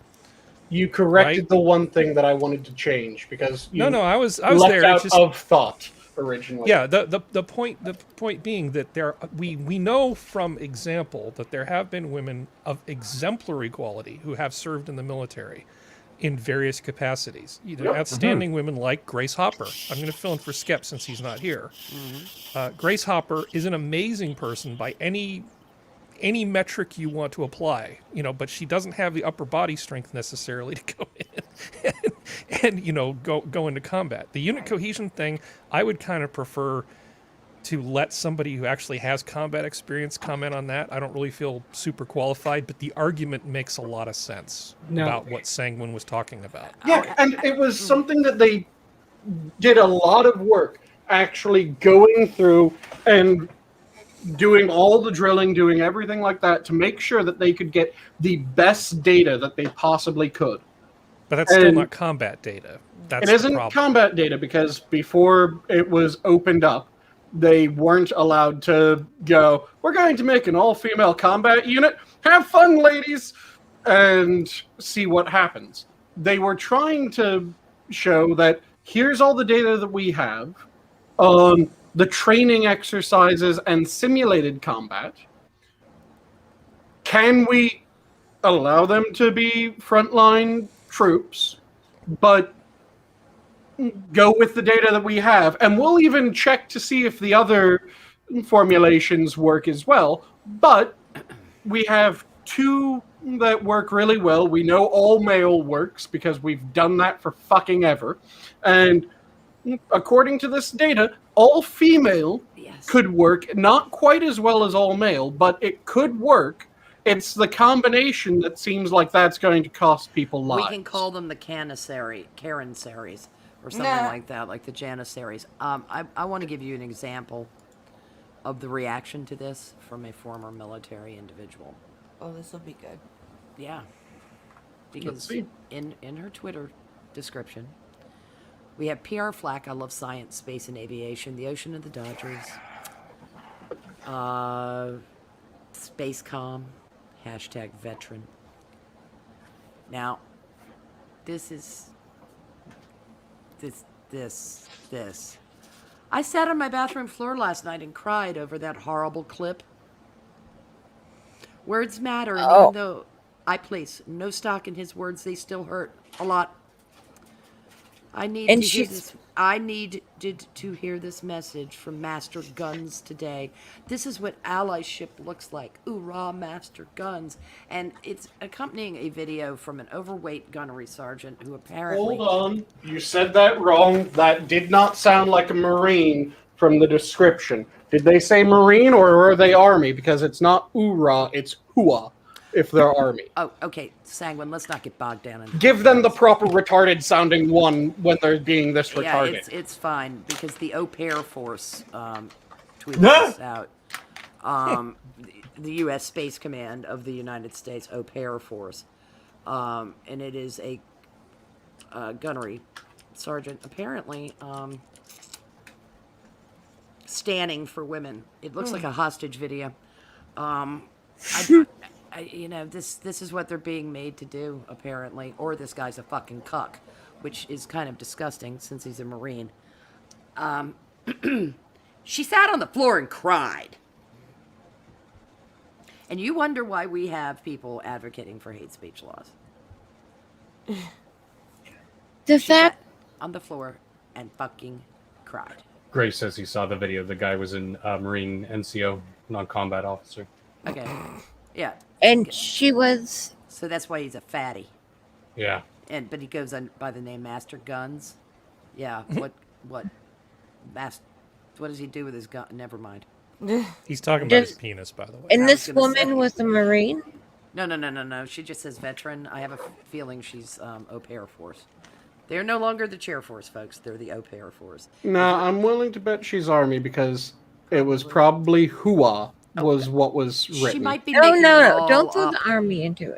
You corrected Right? the one thing that I wanted to change because you No, I was left there. out It's just, of thought originally. yeah, the point being that we know from example that there have been women of exemplary quality who have served in the military in various capacities. Outstanding women like Grace Hopper. I'm going to fill in for Skep since he's not here. Grace Hopper is an amazing person by any metric you want to apply, but she doesn't have the upper body strength necessarily to go in and go into combat. The unit cohesion thing, I would kind of prefer to let somebody who actually has combat experience comment on that. I don't really feel super qualified, but the argument makes a lot of sense about what Sanguine was talking about. Yeah, and it was something that they did a lot of work actually going through and doing all the drilling, doing everything like that to make sure that they could get the best data that they possibly could. But that's still not combat data. That's It isn't the problem. combat data because before it was opened up, they weren't allowed to go, "We're going to make an all-female combat unit. Have fun, ladies," and see what happens. They were trying to show that here's all the data that we have on the training exercises and simulated combat. Can we allow them to be frontline troops, but go with the data that we have? And we'll even check to see if the other formulations work as well. But we have two that work really well. We know all male works because we've done that for fucking ever. And according to this data, all female could work, not quite as well as all male, but it could work. It's the combination that seems like that's going to cost people lives. We can call them the Caransaries or something like that, like the Janissaries. I want to give you an example of the reaction to this from a former military individual. Oh, this will be good. Yeah. Because in her Twitter description, we have PR Flack, I love science, space, and aviation, the ocean of the Dodgers, Spacecom, #veteran. Now, this. I sat on my bathroom floor last night and cried over that horrible clip. Words matter, and even though I place no stock in his words, they still hurt a lot. I needed to hear this message from Master Guns today. This is what allyship looks like. Oorah, Master Guns. And it's accompanying a video from an overweight gunnery sergeant who apparently... Hold on. You said that wrong. That did not sound like a Marine from the description. Did they say Marine or were they Army? Because it's not Oorah, it's Hua if they're Army. Oh, okay, Sanguine, let's not get bogged down in Give them the proper retarded sounding one when they're being this Yeah, retarded. it's fine, because the Au Pair Force tweeted this out. The U.S. Space Command of the United States Au Pair Force. And it is a gunnery sergeant, apparently standing for women. It looks like a hostage video. This is what they're being made to do, apparently. Or this guy's a fucking cuck, which is kind of disgusting since he's a Marine. She sat on the floor and cried. And you wonder why we have people advocating for hate speech laws. The She sat fact, on the floor and fucking cried. Gray says he saw the video. The guy was in Marine NCO, non-combat officer. Okay. Yeah. and she was, So that's why he's a fatty. Yeah. But he goes by the name Master Guns. Yeah. What does he do with his gun? Never mind. He's talking about his Just- penis, by the way. and I this was gonna say. woman was a Marine. No. She just says veteran. I have a feeling she's Au Pair Force. They're no longer the Chair Force, folks. They're the Au Pair Force. No, I'm willing to bet she's Army because it was probably Hua was what was written. She might be Oh making it no, all don't throw up. the army into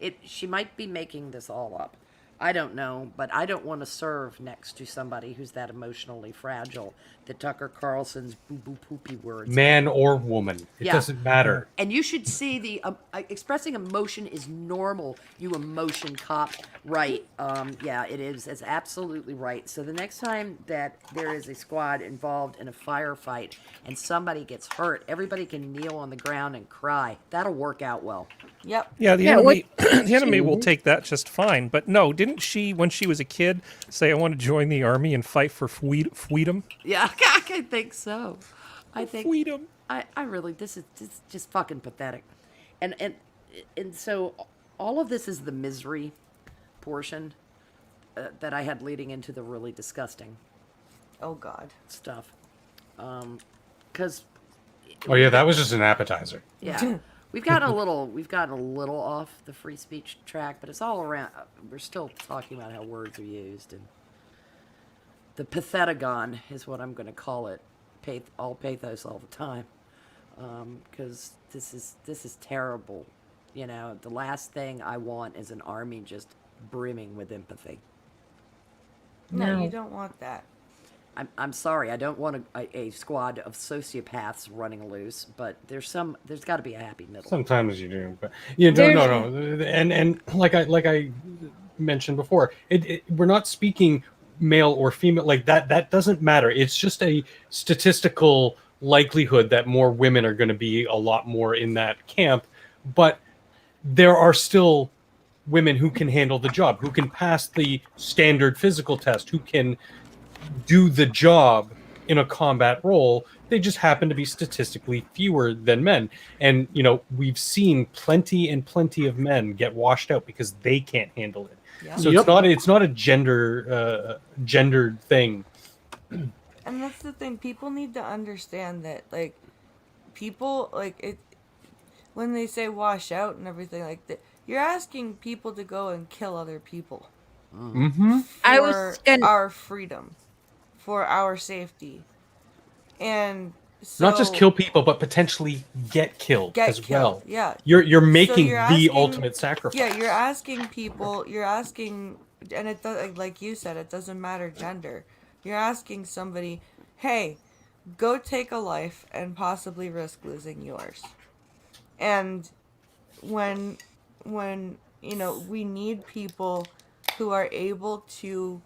it. She might be making this all up. I don't know, but I don't want to serve next to somebody who's that emotionally fragile that Tucker Carlson's boo-boo poopy words. Man or woman. It Yeah. doesn't matter. And you should see the expressing emotion is normal. You emotion cop, right? Yeah, it is. It's absolutely right. So the next time that there is a squad involved in a firefight and somebody gets hurt, everybody can kneel on the ground and cry. That'll work out well. Yep. Yeah, the Yeah, enemy, the enemy will take that just fine. But no, didn't she, when she was a kid, say, "I want to join the army and fight for freedom"? Yeah, I think so. I think Freedom. I really this is just fucking pathetic, and so all of this is the misery portion that I had leading into the really disgusting Oh God. stuff, because Oh yeah, that was just an appetizer. yeah. We've gotten a little off the free speech track, but it's all around. We're still talking about how words are used, and the pathetagon is what I'm going to call it. All pathos all the time, because this is terrible. You know, the last thing I want is an army just brimming with empathy. No, No. you don't want that. I'm sorry, I don't want a squad of sociopaths running loose, but there's got to be a happy middle. Sometimes you do, but yeah, no. And like I mentioned before, we're not speaking male or female like that. That doesn't matter. It's just a statistical likelihood that more women are going to be a lot more in that camp, but there are still women who can handle the job, who can pass the standard physical test, who can do the job in a combat role. They just happen to be statistically fewer than men. And, you know, we've seen plenty and plenty of men get washed out because they can't handle it. Yeah. So it's not a gendered thing. And that's the thing. People need to understand that, like, people, like, it, when they say wash out and everything like that, you're asking people to go and kill other people. Mm-hmm. I For was gonna- our freedom, for our safety. And so, Not just kill people, but potentially get killed get as killed. well. Yeah. You're making you're the asking- ultimate sacrifice. Yeah, you're asking people, and it does, like you said, it doesn't matter gender. You're asking somebody, hey, go take a life and possibly risk losing yours. And when you know, we need people who are able to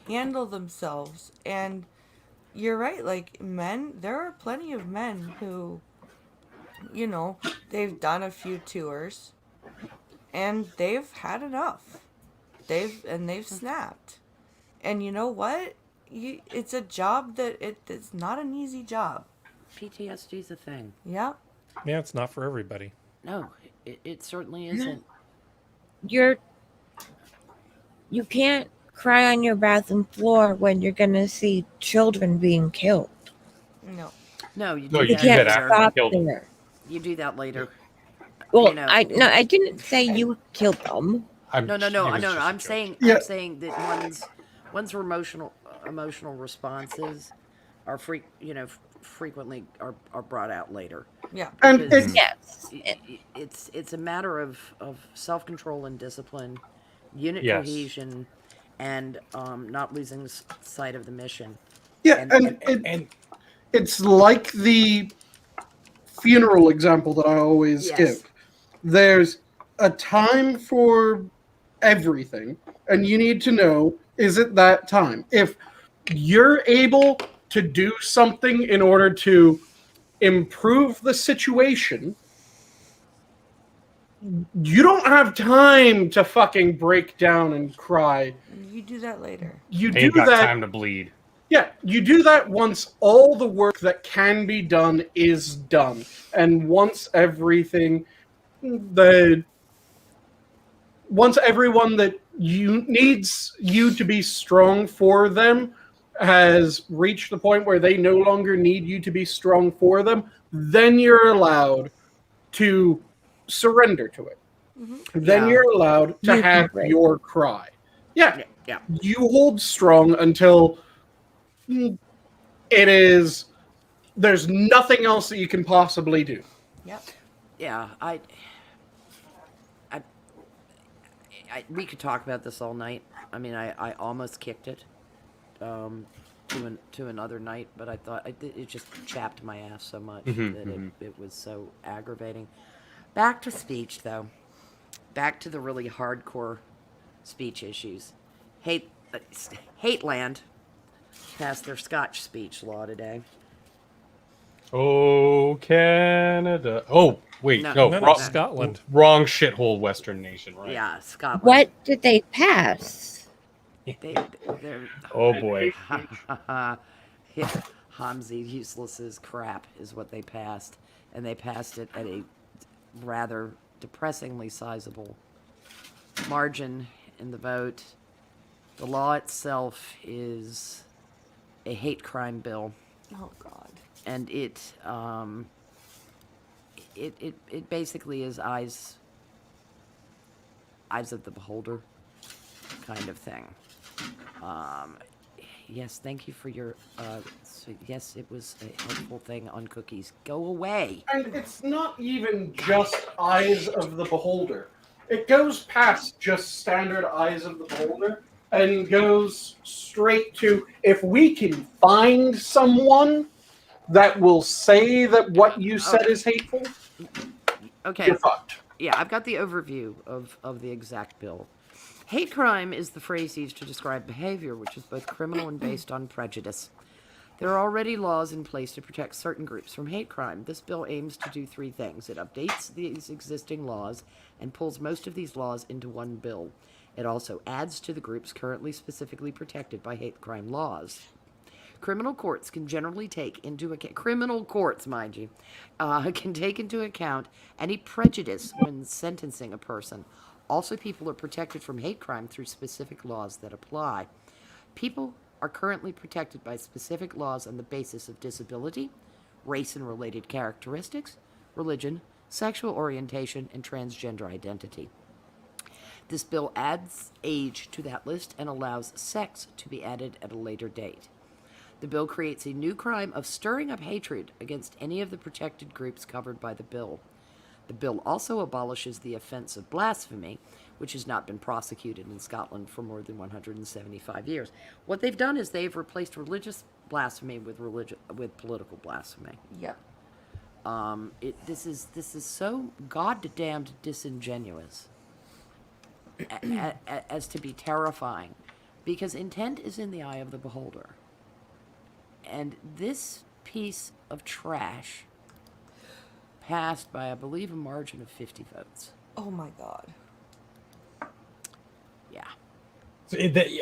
handle themselves. And you're right, like, men, there are plenty of men who, you know, they've done a few tours and they've had enough. They've snapped. And you know what? It's a job that it's not an easy job. PTSD's a thing. Yeah. Yeah, it's not for everybody. No, it certainly isn't. You can't cry on your bathroom floor when you're gonna see children being killed. No. No, you No, do you You that do can't that after later. stop killed them. there. You do that later. Well, You know. I didn't say you killed them. No. It was just a I'm joke. saying Yeah. I'm saying that one's emotional responses are frequently are brought out later. Yeah. And Because Yes. it's a matter of self-control and discipline, unit Yes. cohesion, and not losing sight of the mission. yeah, And it's like the funeral example that I always Yes. give. There's a time for everything, and you need to know, is it that time? If you're able to do something in order to improve the situation, You don't have time to fucking break down and cry. You do that later. You do Ain't got that. time to bleed. Yeah, you do that once all the work that can be done is done, and once everything, once everyone that needs you to be strong for them has reached the point where they no longer need you to be strong for them, then you're allowed to surrender to it. Then Yeah. you're allowed to You can have break. your cry. Yeah, Yeah. you hold strong until it is. There's nothing else that you can possibly do. Yep. Yeah, we could talk about this all night. I mean, I almost kicked it to another night, but I thought it just chapped my ass so much that it was so aggravating. Back to speech, though. Back to the really hardcore speech issues. Hateland passed their Scotch speech law today. Oh, Canada. Oh, wait. No. No, No, wrong, Scotland. wrong shithole Western nation, right? Yeah, Scotland. What did they pass? They're Oh, boy. Hamzy useless as crap is what they passed, and they passed it at a rather depressingly sizable margin in the vote. The law itself is a hate crime bill, Oh God. and it basically is eyes of the beholder kind of thing. Yes, thank you for your. Yes, it was a helpful thing on cookies. Go away. And it's not even just eyes of the beholder. It goes past just standard eyes of the beholder and goes straight to, if we can find someone that will say that what you said is hateful, Okay. you're fucked. Yeah, I've got the overview of the exact bill. Hate crime is the phrase used to describe behavior which is both criminal and based on prejudice. There are already laws in place to protect certain groups from hate crime. This bill aims to do three things. It updates these existing laws and pulls most of these laws into one bill. It also adds to the groups currently specifically protected by hate crime laws. Criminal courts can generally take into account, criminal courts, mind you, can take into account any prejudice when sentencing a person. Also, people are protected from hate crime through specific laws that apply. People are currently protected by specific laws on the basis of disability, race and related characteristics, religion, sexual orientation, and transgender identity. This bill adds age to that list and allows sex to be added at a later date. The bill creates a new crime of stirring up hatred against any of the protected groups covered by the bill. The bill also abolishes the offense of blasphemy, which has not been prosecuted in Scotland for more than 175 years. What they've done is they've replaced religious blasphemy with political blasphemy. Yep. This is so goddamned disingenuous as to be terrifying, because intent is in the eye of the beholder. And this piece of trash passed by, I believe, a margin of 50 votes. Oh my God. Yeah.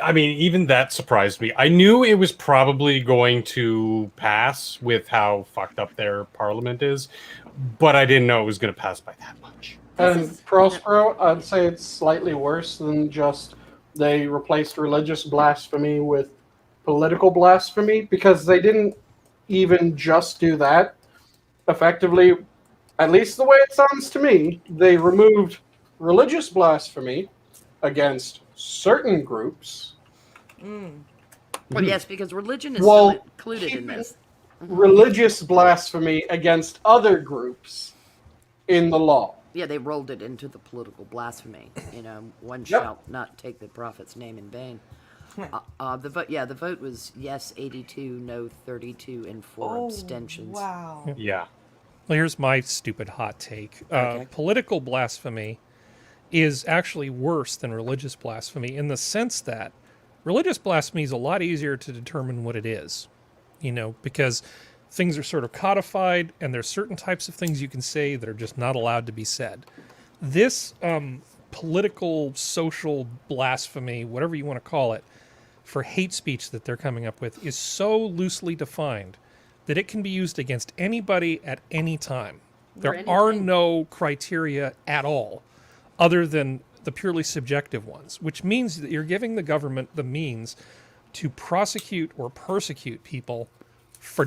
I mean, even that surprised me. I knew it was probably going to pass with how fucked up their parliament is, but I didn't know it was going to pass by that much. And Prospero, I'd say it's slightly worse than just they replaced religious blasphemy with political blasphemy, because they didn't even just do that. Effectively, at least the way it sounds to me, they removed religious blasphemy against certain groups. Well, yes, because religion is Well, still included in this. Religious blasphemy against other groups in the law. Yeah, they rolled it into the political blasphemy. You know, one Yep. shall not take the prophet's name in vain. The vote was yes 82, no 32, and 4 abstentions. Wow. Yeah. Well, here's my stupid hot take. Okay. Political blasphemy is actually worse than religious blasphemy in the sense that religious blasphemy is a lot easier to determine what it is, because things are sort of codified and there's certain types of things you can say that are just not allowed to be said. this political, social blasphemy, whatever you want to call it, for hate speech that they're coming up with is so loosely defined that it can be used against anybody at any time. There are no criteria at all other than the purely subjective ones, which means that you're giving the government the means to prosecute or persecute people for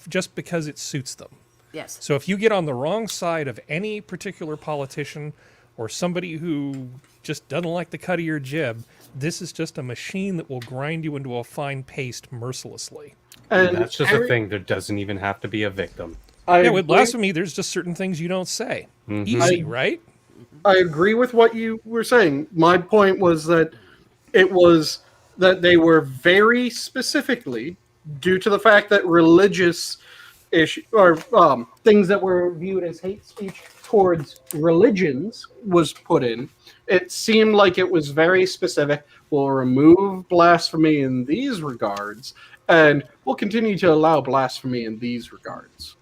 just because it suits them. Yes. So if you get on the wrong side of any particular politician or somebody who just doesn't like the cut of your jib, this is just a machine that will grind you into a fine paste mercilessly. And that's just a thing. There doesn't even have to be a victim. Yeah, with blasphemy, there's just certain things you don't say. Easy, right? I agree with what you were saying. My point was that it was that they were very specifically, due to the fact that religious issue or things that were viewed as hate speech towards religions was put in. It seemed like it was very specific. We'll remove blasphemy in these regards, and we'll continue to allow blasphemy in these regards.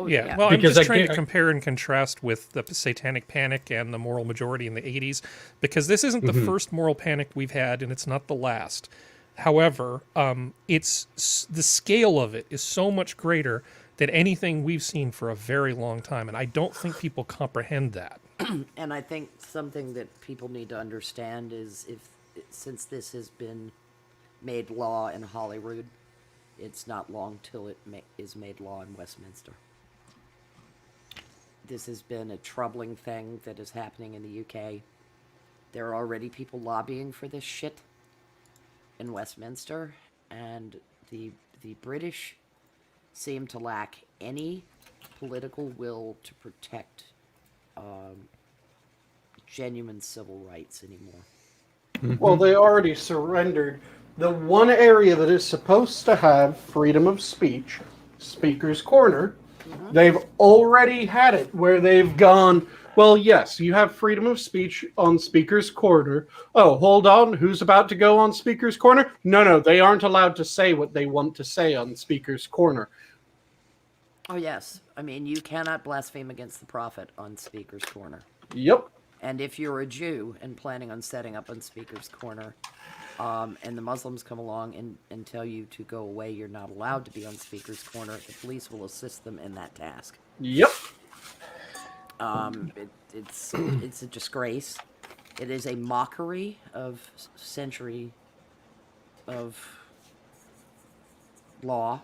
Yeah. Well, I'm just trying to compare and contrast with the Satanic Panic and the Moral Majority in the 80s, because this isn't the first moral panic we've had, and it's not the last. However, it's the scale of it is so much greater than anything we've seen for a very long time, and I don't think people comprehend that. And I think something that people need to understand is since this has been made law in Holyrood, it's not long till it is made law in Westminster. This has been a troubling thing that is happening in the UK. There are already people lobbying for this shit in Westminster, and the British seem to lack any political will to protect genuine civil rights anymore. Well, they already surrendered the one area that is supposed to have freedom of speech, Speaker's Corner. They've already had it where they've gone, well, yes, you have freedom of speech on Speaker's Corner. Oh, hold on, who's about to go on Speaker's Corner? No, they aren't allowed to say what they want to say on Speaker's Corner. Oh, yes. I mean, you cannot blaspheme against the prophet on Speaker's Corner. Yep. And if you're a Jew and planning on setting up on Speaker's Corner, and the Muslims come along and tell you to go away, you're not allowed to be on Speaker's Corner, the police will assist them in that task. Yep. It's a disgrace. It is a mockery of century of law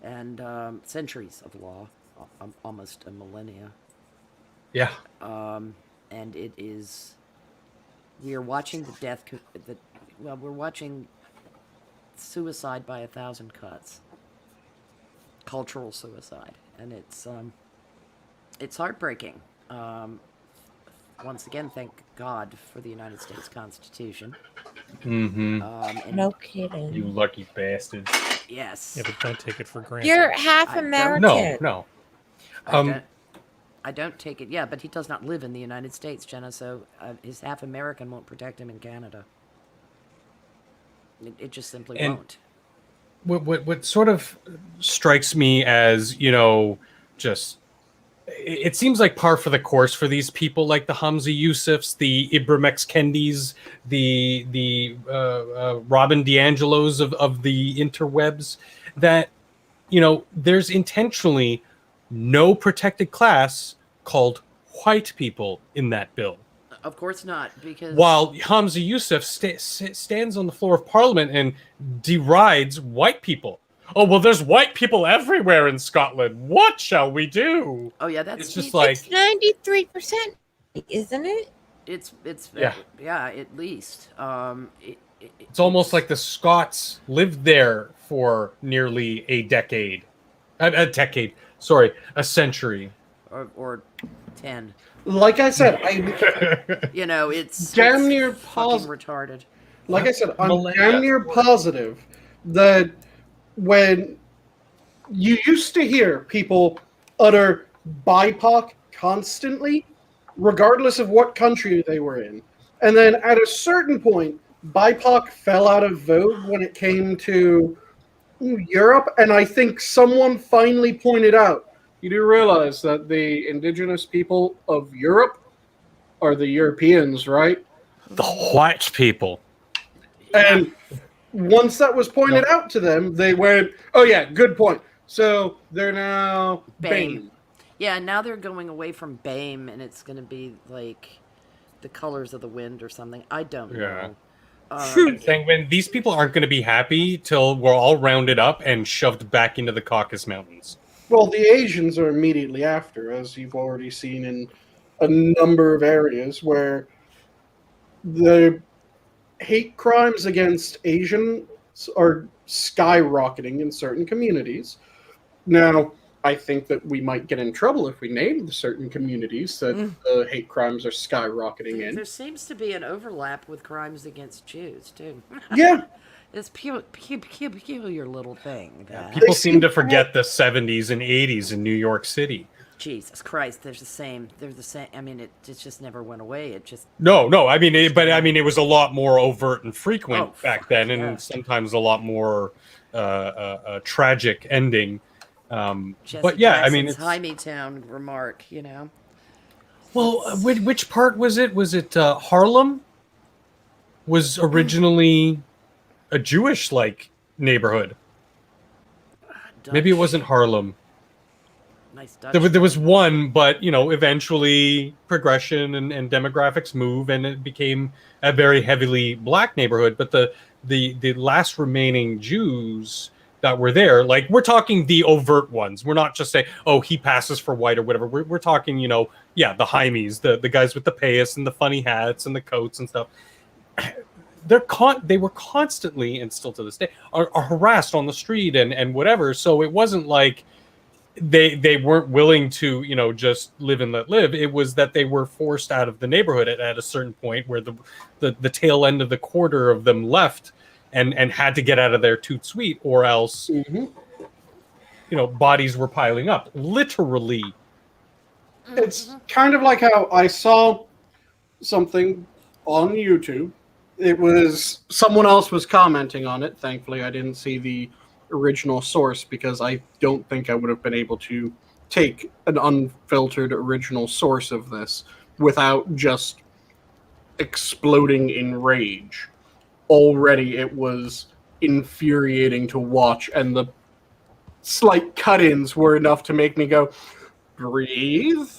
and centuries of law, almost a millennia. Yeah. And it is. We are watching we're watching suicide by 1,000 cuts. Cultural suicide, and it's heartbreaking. Once again, thank God for the United States Constitution. No kidding. You lucky bastards. Yes. Yeah, but don't take it for granted. You're half American. No. I don't take it. Yeah, but he does not live in the United States, Jenna, so his half American won't protect him in Canada. It just simply won't. What sort of strikes me as, just it seems like par for the course for these people, like the Hamza Yusufs, the Ibram X. Kendis, the Robin DiAngelos of the interwebs, that there's intentionally no protected class called white people in that bill. Of course not, because while Hamza Yusuf stands on the floor of Parliament and derides white people. Oh, well, there's white people everywhere in Scotland. What shall we do? Oh yeah, that's it's just like it's 93%, isn't it? It's yeah, at least. It's almost like the Scots lived there for nearly a decade. A century. Or 10. Like I said, it's damn near fucking retarded. Like I said, I'm damn near positive that when you used to hear people utter BIPOC constantly, regardless of what country they were in, and then at a certain point, BIPOC fell out of vogue when it came to Europe, and I think someone finally pointed out, you do realize that the indigenous people of Europe are the Europeans, right? The white people. And once that was pointed out to them, they went, "Oh yeah, good point." So they're now BAME. BAME. Yeah, now they're going away from BAME, and it's going to be like the colors of the wind or something. I don't know. Saying when these people aren't going to be happy till we're all rounded up and shoved back into the Caucasus Mountains. Well, the Asians are immediately after, as you've already seen in a number of areas where the hate crimes against Asians are skyrocketing in certain communities. Now, I think that we might get in trouble if we name the certain communities that the hate crimes are skyrocketing in. There seems to be an overlap with crimes against Jews, too. Yeah. It's peculiar little thing. That, People seem to forget the 70s and 80s in New York City. Jesus Christ, they're the same. I mean, it just never went away. It just... No. I mean, it was a lot more overt and frequent back then, and sometimes a lot more tragic ending. But yeah, I mean, it's Hymietown remark, you know. Well, which part was it? Was it Harlem? Was originally a Jewish neighborhood. Maybe it wasn't Harlem. Nice Dutch. There was one, but eventually progression and demographics move, and it became a very heavily black neighborhood. But the last remaining Jews that were there, we're talking the overt ones. We're not just saying, oh, he passes for white or whatever. We're talking, the Jaimes, the guys with the payas and the funny hats and the coats and stuff. They were constantly, and still to this day, are harassed on the street and whatever. So it wasn't like they weren't willing to, just live and let live. It was that they were forced out of the neighborhood at a certain point where the tail end of the quarter of them left and had to get out of there toot sweet, or else, bodies were piling up, literally. It's kind of like how I saw something on YouTube. It was someone else was commenting on it. Thankfully, I didn't see the original source because I don't think I would have been able to take an unfiltered original source of this without just exploding in rage. Already it was infuriating to watch, and the slight cut-ins were enough to make me go, breathe?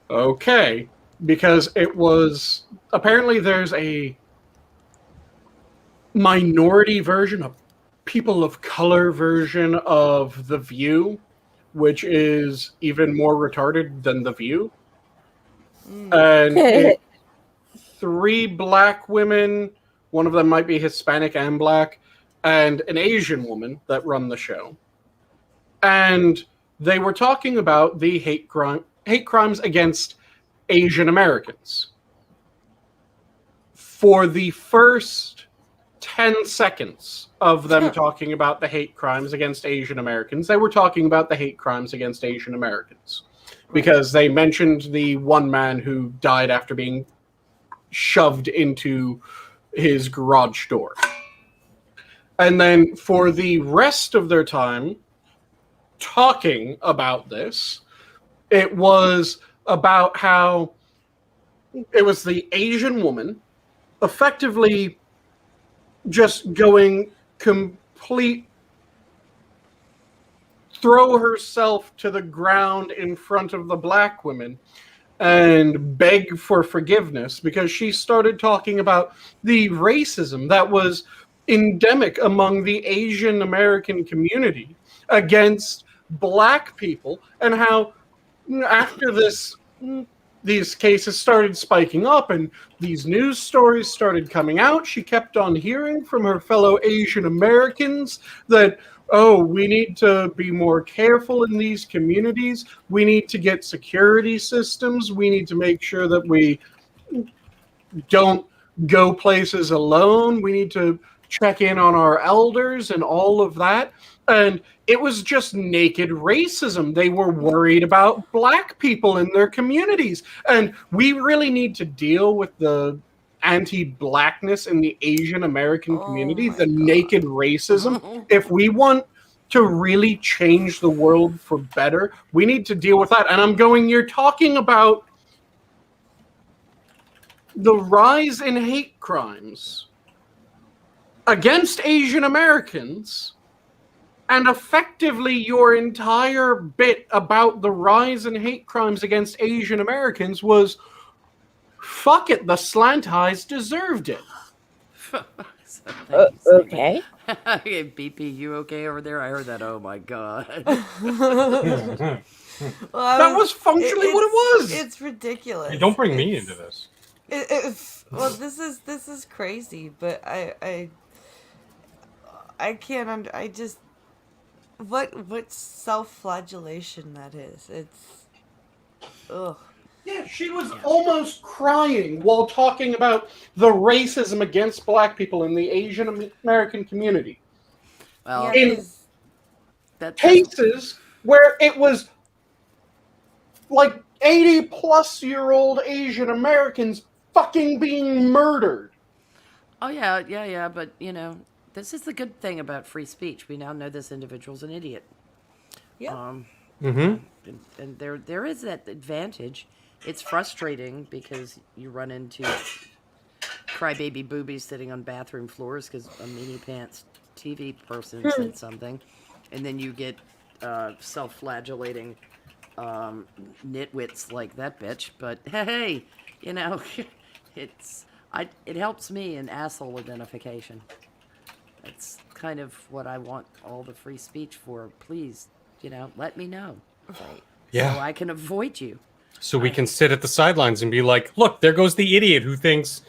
Okay. Because it was... Apparently there's a minority version, a people of color version of The View, which is even more retarded than The View. And 3 black women... One of them might be Hispanic and black, and an Asian woman that run the show. And they were talking about the hate crimes against Asian Americans. For the first 10 seconds of them talking about the hate crimes against Asian Americans, they were talking about the hate crimes against Asian Americans. Because they mentioned the one man who died after being shoved into his garage door. And then for the rest of their time talking about this, it was about how it was the Asian woman effectively just going complete, throw herself to the ground in front of the black women and beg for forgiveness because she started talking about the racism that was endemic among the Asian American community against black people, and how after these cases started spiking up and these news stories started coming out, she kept on hearing from her fellow Asian Americans that, oh, we need to be more careful in these communities. We need to get security systems. We need to make sure that we don't go places alone. We need to check in on our elders and all of that. And it was just naked racism. They were worried about black people in their communities. And we really need to deal with the anti-blackness in the Asian American community, the naked racism. If we want to really change the world for better, we need to deal with that. And I'm going, you're talking about the rise in hate crimes against Asian Americans, and effectively your entire bit about the rise in hate crimes against Asian Americans was, fuck it, the slant eyes deserved it. So, thank you, Stephen. Okay. Okay, BP, you okay over there? I heard that. Oh my god. Well, That was functionally what it was. It's ridiculous. Hey, don't bring me It's- into this. well, this is crazy, but I can't. I just what self-flagellation that is. It's ugh. Yeah, she was almost crying while talking about the racism against black people in the Asian American community. Well, Yeah, In 'cause- that's cases where it was like 80-plus-year-old Asian Americans fucking being murdered. oh yeah, but this is the good thing about free speech. We now know this individual's an idiot. yeah. And there is that advantage. It's frustrating because you run into crybaby boobies sitting on bathroom floors because a mini pants TV person said something, and then you get self-flagellating nitwits like that bitch. But hey, it helps me in asshole identification. That's kind of what I want all the free speech for. Please, let me know. Right. Yeah. So I can avoid you. So we can sit at the sidelines and be like, look, there goes the idiot who thinks,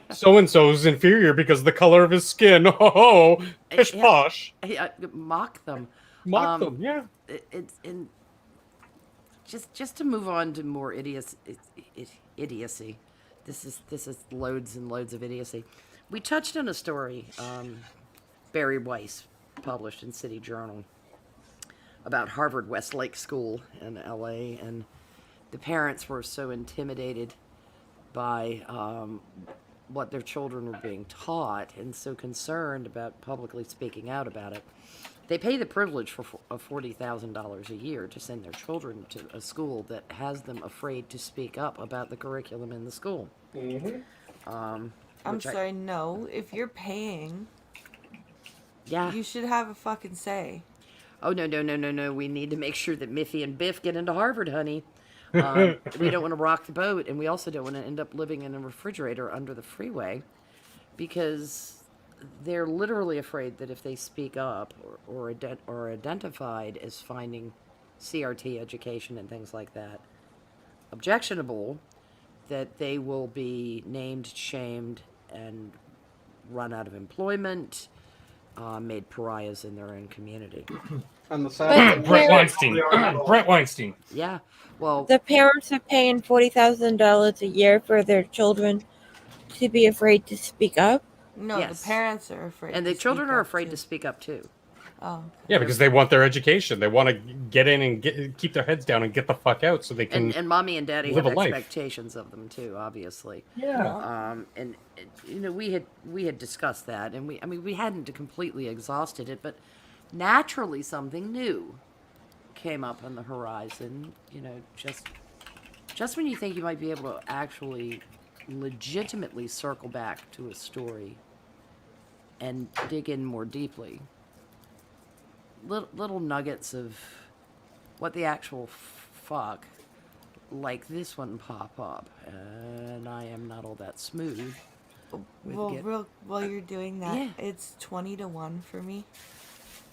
so-and-so's inferior because of the color of his skin. Oh, pish Yeah. posh. Hey, mock them. Mock them, yeah. It's in just to move on to more idiocy. This is loads and loads of idiocy. We touched on a story Barry Weiss published in City Journal about Harvard Westlake School in LA, and the parents were so intimidated by what their children were being taught and so concerned about publicly speaking out about it. They pay the privilege of $40,000 a year to send their children to a school that has them afraid to speak up about the curriculum in the school. I'm Which I- sorry. No, if you're paying, Yeah. you should have a fucking say. Oh, no. We need to make sure that Miffy and Biff get into Harvard, honey. We don't want to rock the boat, and we also don't want to end up living in a refrigerator under the freeway because they're literally afraid that if they speak up or identified as finding CRT education and things like that objectionable, that they will be named, shamed, and run out of employment, made pariahs in their own community. And the But sad Brett Parents- Weinstein. Brett Weinstein. Yeah, well, The parents are paying $40,000 a year for their children to be afraid to speak up. No, Yes. the parents are afraid. and to the children speak are up, afraid too. to speak up too. Oh, Yeah, because they want their education. They want to get in and keep their heads down and get the fuck out so they can. And mommy and daddy live have a life. expectations of them too, obviously. Yeah. And we had discussed that, and we hadn't completely exhausted it, but naturally something new came up on the horizon. Just when you think you might be able to actually legitimately circle back to a story and dig in more deeply, little nuggets of what the actual fuck, like this one, pop up, and I am not all that smooth. while you're doing that, Yeah. it's 20-1 for me.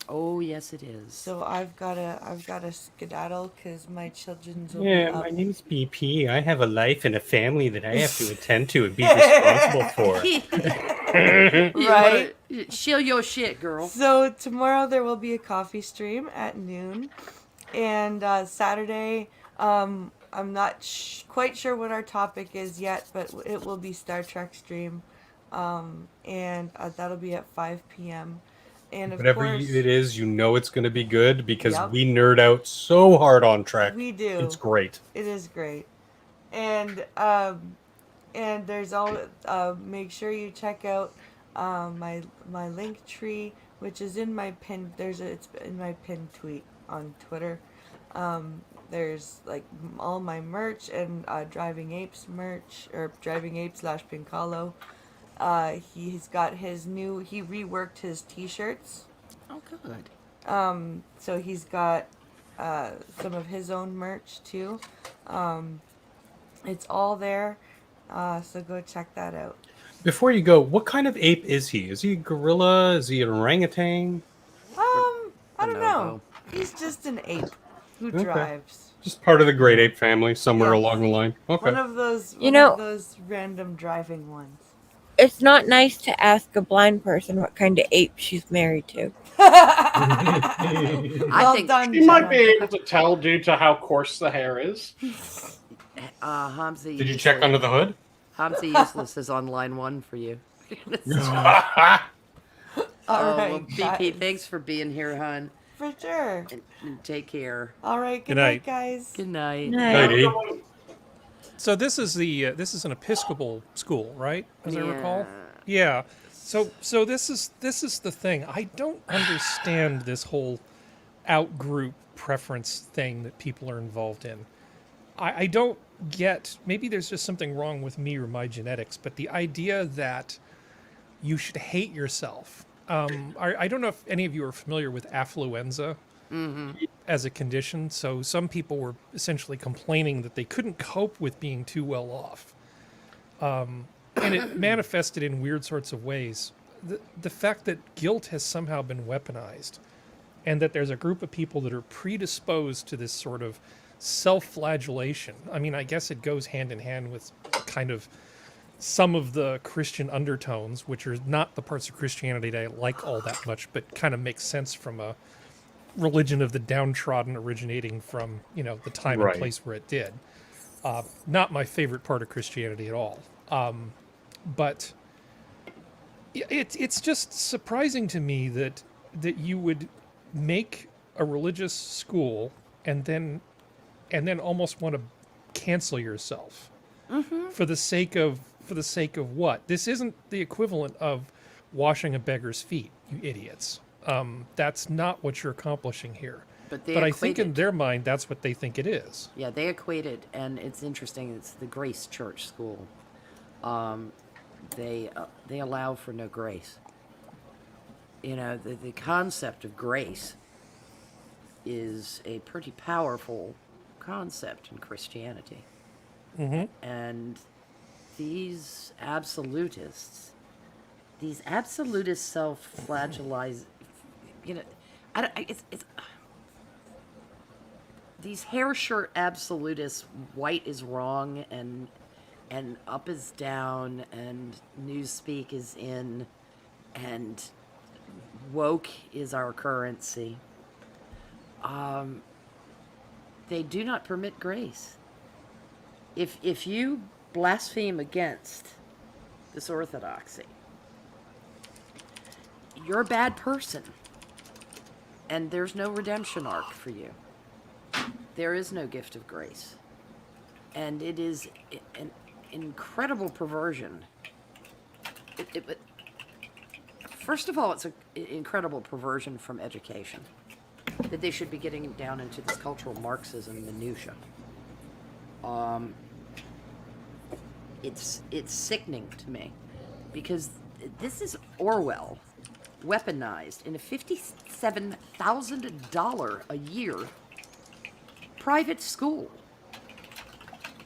Oh yes, it is. So I've gotta skedaddle because my children's will Yeah, be up. my name's BP. I have a life and a family that I have to attend to and be responsible for. Right. Shill your shit, girl. So tomorrow there will be a coffee stream at noon, and Saturday, I'm not quite sure what our topic is yet, but it will be Star Trek stream, and that'll be at 5 p.m. And of Whatever course, it is, it's going to be good because Yep. we nerd out so hard on Trek. we do. It's great. It is great, and there's all. Make sure you check out my link tree, which is in my pin. It's in my pinned tweet on Twitter. There's like all my merch and Driving Apes merch, or Driving Ape / Pincalo. He's got his new, he reworked his t-shirts. Oh, good. So he's got some of his own merch too. It's all there. So go check that out. Before you go, what kind of ape is he? Is he a gorilla? Is he an orangutan? I don't know. Bonobo. He's just an ape who Okay. drives. Just part of the great ape family somewhere Yes. along the line. Okay. One of those, You know- of those random driving ones. It's not nice to ask a blind person what kind of ape she's married to. I Well think done, You might Jenna. be able to tell due to how coarse the hair is. Hamza. Did you check under the hood? Hamza Useless is on line 1 for you. All Oh, right, well, BP, guys. thanks for being here, hon. For sure. And take care. All right. Good Good night, night. guys. Good night. Night. Hey, So this is an Episcopal school, right? As I recall. Yeah. Yeah. So this is the thing. I don't understand this whole out-group preference thing that people are involved in. I don't get. Maybe there's just something wrong with me or my genetics, but the idea that you should hate yourself. I don't know if any of you are familiar with affluenza as a condition. So some people were essentially complaining that they couldn't cope with being too well off. And it manifested in weird sorts of ways. The fact that guilt has somehow been weaponized and that there's a group of people that are predisposed to this sort of self-flagellation. I mean, I guess it goes hand in hand with kind of some of the Christian undertones, which are not the parts of Christianity that I like all that much, but kind of makes sense from a religion of the downtrodden originating from, the time Right. and place where it did. Not my favorite part of Christianity at all. But it's just surprising to me that you would make a religious school and then almost want to cancel yourself for the sake of what? This isn't the equivalent of washing a beggar's feet, you idiots. That's not what you're accomplishing here. But they But I think in equated- their mind, that's what they think it is. Yeah, they equated, and it's interesting. It's the Grace Church School. They allow for no grace. The concept of grace is a pretty powerful concept in Christianity. Mm-hmm. And these absolutists self-flagellize, these hair shirt absolutists, white is wrong and up is down and newspeak is in and woke is our currency. They do not permit grace. If you blaspheme against this orthodoxy, you're a bad person. And there's no redemption arc for you. There is no gift of grace. And it is an incredible perversion. First of all, it's an incredible perversion from education. That they should be getting down into this cultural Marxism minutia. It's sickening to me because this is Orwell weaponized in a $57,000 a year private school.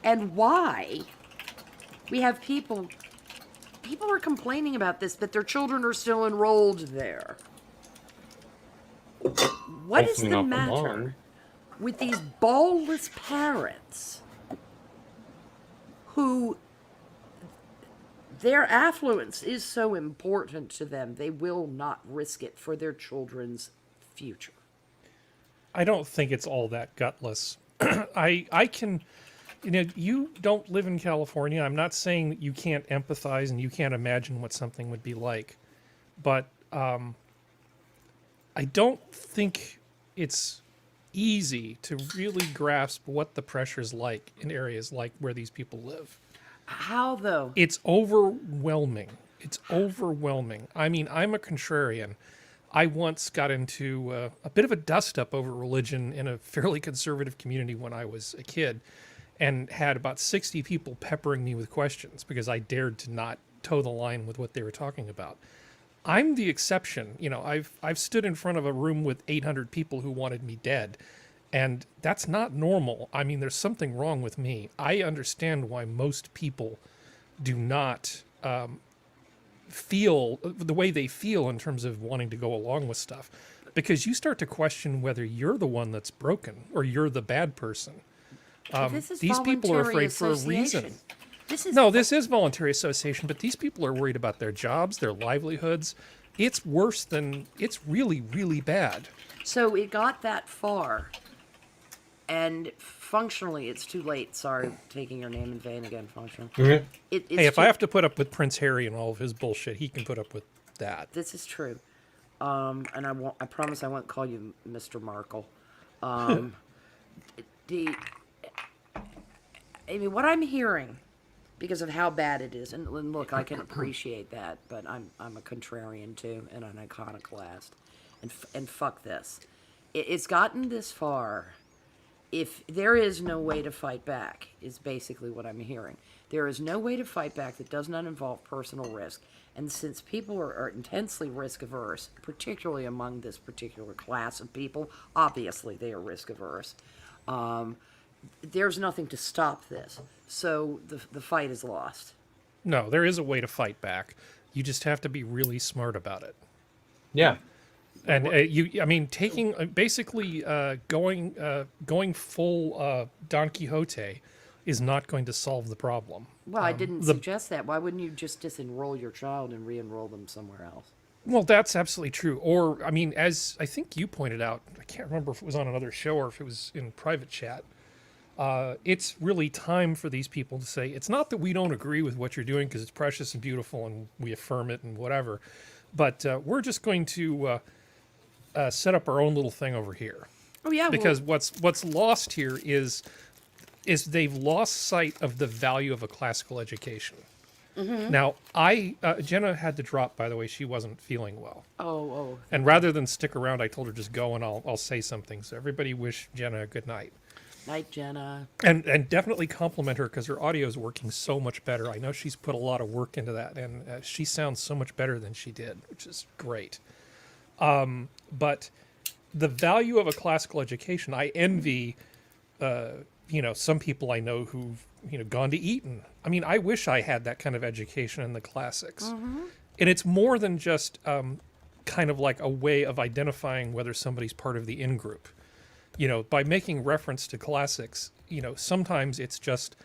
And why we have people are complaining about this, but their children are still enrolled there. What is Hopefully the not for matter long. with these ballless parents who their affluence is so important to them, they will not risk it for their children's future? I don't think it's all that gutless. I can, you don't live in California. I'm not saying that you can't empathize and you can't imagine what something would be like, but I don't think it's easy to really grasp what the pressure's like in areas like where these people live. How though? It's overwhelming. It's overwhelming. I mean, I'm a contrarian. I once got into a bit of a dust-up over religion in a fairly conservative community when I was a kid, and had about 60 people peppering me with questions because I dared to not toe the line with what they were talking about. I'm the exception. You know, I've stood in front of a room with 800 people who wanted me dead, and that's not normal. I mean, there's something wrong with me. I understand why most people do not feel the way they feel in terms of wanting to go along with stuff, because you start to question whether you're the one that's broken or you're the bad person. This is These people are voluntary afraid for a reason. association. This is voluntary association, but these people are worried about their jobs, their livelihoods. It's worse than, it's really, really bad. So it got that far, and functionally, it's too late. Sorry, taking your name in vain again, functional. Mhm. It's Hey, if too- I have to put up with Prince Harry and all of his bullshit, he can put up with that. This is true. And I promise I won't call you Mr. Markle. I mean, what I'm hearing, because of how bad it is, and look, I can appreciate that, but I'm a contrarian too, and an iconoclast, and fuck this. It's gotten this far. If there is no way to fight back, is basically what I'm hearing. There is no way to fight back that does not involve personal risk. And since people are intensely risk averse, particularly among this particular class of people, obviously they are risk averse. There's nothing to stop this. So the fight is lost. No, there is a way to fight back. You just have to be really smart about it. Yeah. And taking basically going full Don Quixote is not going to solve the problem. Well, I didn't suggest that. Why wouldn't you just disenroll your child and re-enroll them somewhere else? Well, that's absolutely true. Or, I mean, as I think you pointed out, I can't remember if it was on another show or if it was in private chat. It's really time for these people to say, it's not that we don't agree with what you're doing because it's precious and beautiful and we affirm it and whatever, but we're just going to set up our own little thing over here. Oh yeah, Because what's lost here is they've lost sight of the value of a classical education. Mm-hmm. Now, Jenna had to drop, by the way. She wasn't feeling well. Oh. And rather than stick around, I told her just go and I'll say something. So everybody wish Jenna a good night. Night, Jenna. And definitely compliment her because her audio is working so much better. I know she's put a lot of work into that, and she sounds so much better than she did, which is great. But the value of a classical education, I envy, some people I know who've, gone to Eton. I mean, I wish I had that kind of education in the classics. Mm-hmm. And it's more than just kind of like a way of identifying whether somebody's part of the in-group. By making reference to classics, sometimes it's just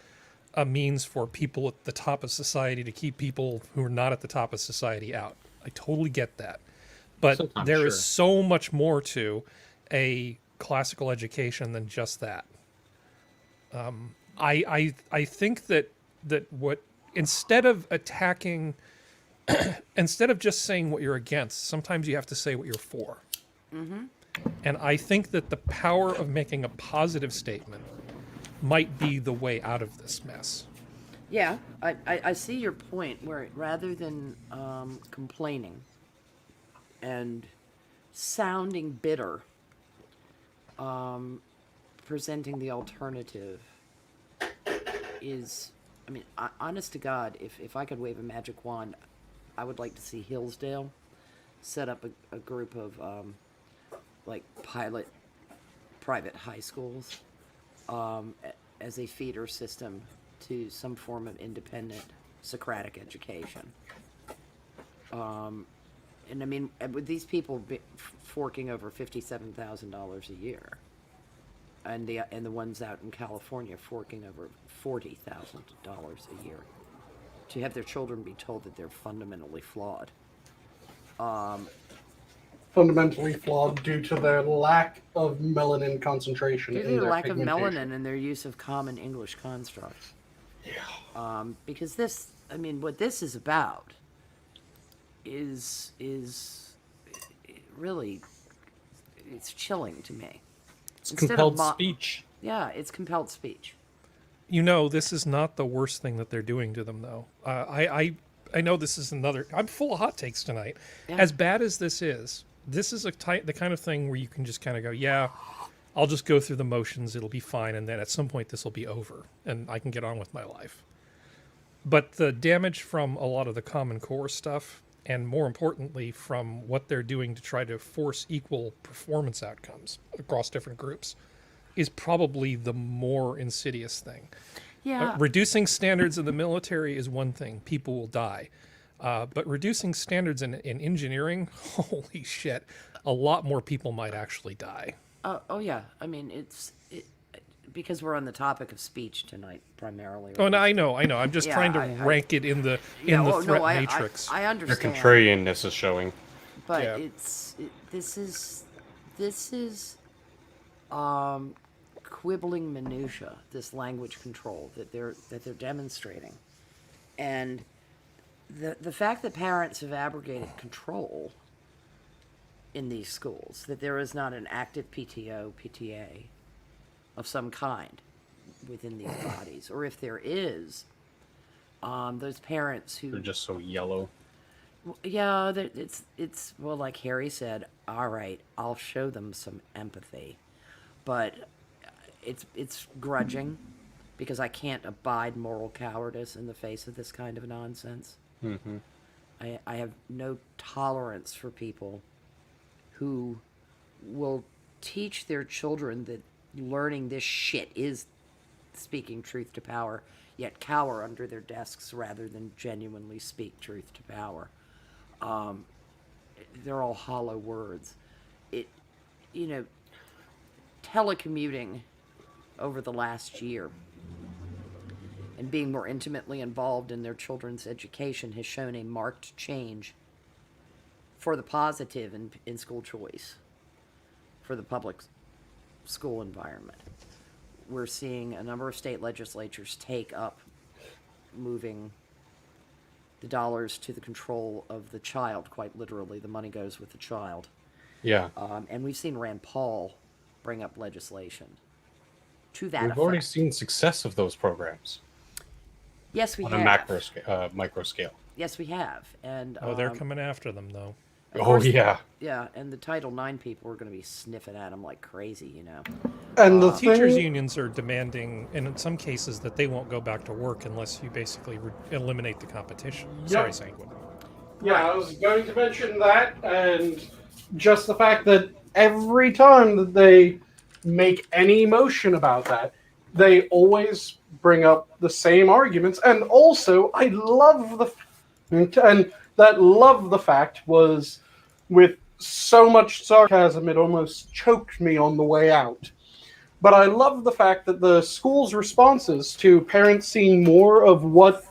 a means for people at the top of society to keep people who are not at the top of society out. I totally get that. But Sometimes, there is sure. so much more to a classical education than just that. I think that what, instead of attacking, instead of just saying what you're against, sometimes you have to say what you're for. Mm-hmm. And I think that the power of making a positive statement might be the way out of this mess. Yeah, I see your point, where rather than complaining and sounding bitter, presenting the alternative is, I mean, honest to God, if I could wave a magic wand, I would like to see Hillsdale set up a group of private high schools as a feeder system to some form of independent Socratic education. And I mean, with these people forking over $57,000 a year, and the ones out in California forking over $40,000 a year, to have their children be told that they're fundamentally flawed. Fundamentally flawed due to their lack of melanin concentration. Due to in the their lack of pigmentation. melanin and their use of common English constructs. Yeah. Because this, I mean, what this is about is really, it's chilling to me. It's Instead of compelled speech. Yeah, it's compelled speech. This is not the worst thing that they're doing to them, though. I know this is another. I'm full of hot takes tonight. Yeah. As bad as this is, this is the kind of thing where you can just kind of go, yeah, I'll just go through the motions. It'll be fine. And then at some point this will be over and I can get on with my life. But the damage from a lot of the Common Core stuff, and more importantly, from what they're doing to try to force equal performance outcomes across different groups, is probably the more insidious thing. Yeah. Reducing standards in the military is one thing. People will die. But reducing standards in engineering, holy shit, a lot more people might actually die. Oh yeah. I mean, because we're on the topic of speech tonight primarily. Oh, no, I know. I'm just Yeah, trying to I- rank it in the threat matrix. I Your understand. contrarianness is showing. But Yeah. this is quibbling minutia, this language control that they're demonstrating, and the fact that parents have abrogated control in these schools, that there is not an active PTO, PTA of some kind within these bodies, or if there is, those parents who They're just so yellow. yeah, it's well, like Harry said. All right, I'll show them some empathy, but it's grudging because I can't abide moral cowardice in the face of this kind of nonsense. Mm-hmm. I have no tolerance for people who will teach their children that learning this shit is speaking truth to power, yet cower under their desks rather than genuinely speak truth to power. They're all hollow words. Telecommuting over the last year and being more intimately involved in their children's education has shown a marked change for the positive in school choice for the public school environment. We're seeing a number of state legislatures take up moving the dollars to the control of the child. Quite literally, the money goes with the child. Yeah. And we've seen Rand Paul bring up legislation to that We've effect. already seen success of those programs Yes, we on have. a micro scale. Yes, we have. And Oh, they're coming after them, though. of Oh, course, yeah. Yeah, and the Title IX people are going to be sniffing at them like crazy, And the Teachers' thing, unions are demanding, and in some cases, that they won't go back to work unless you basically eliminate the competition. Sorry, Sanguine. yeah, I was going to mention that, and just the fact that every time that they make any motion about that, they always bring up the same arguments. And also, I love the fact was with so much sarcasm it almost choked me on the way out. But I love the fact that the school's responses to parents seeing more of what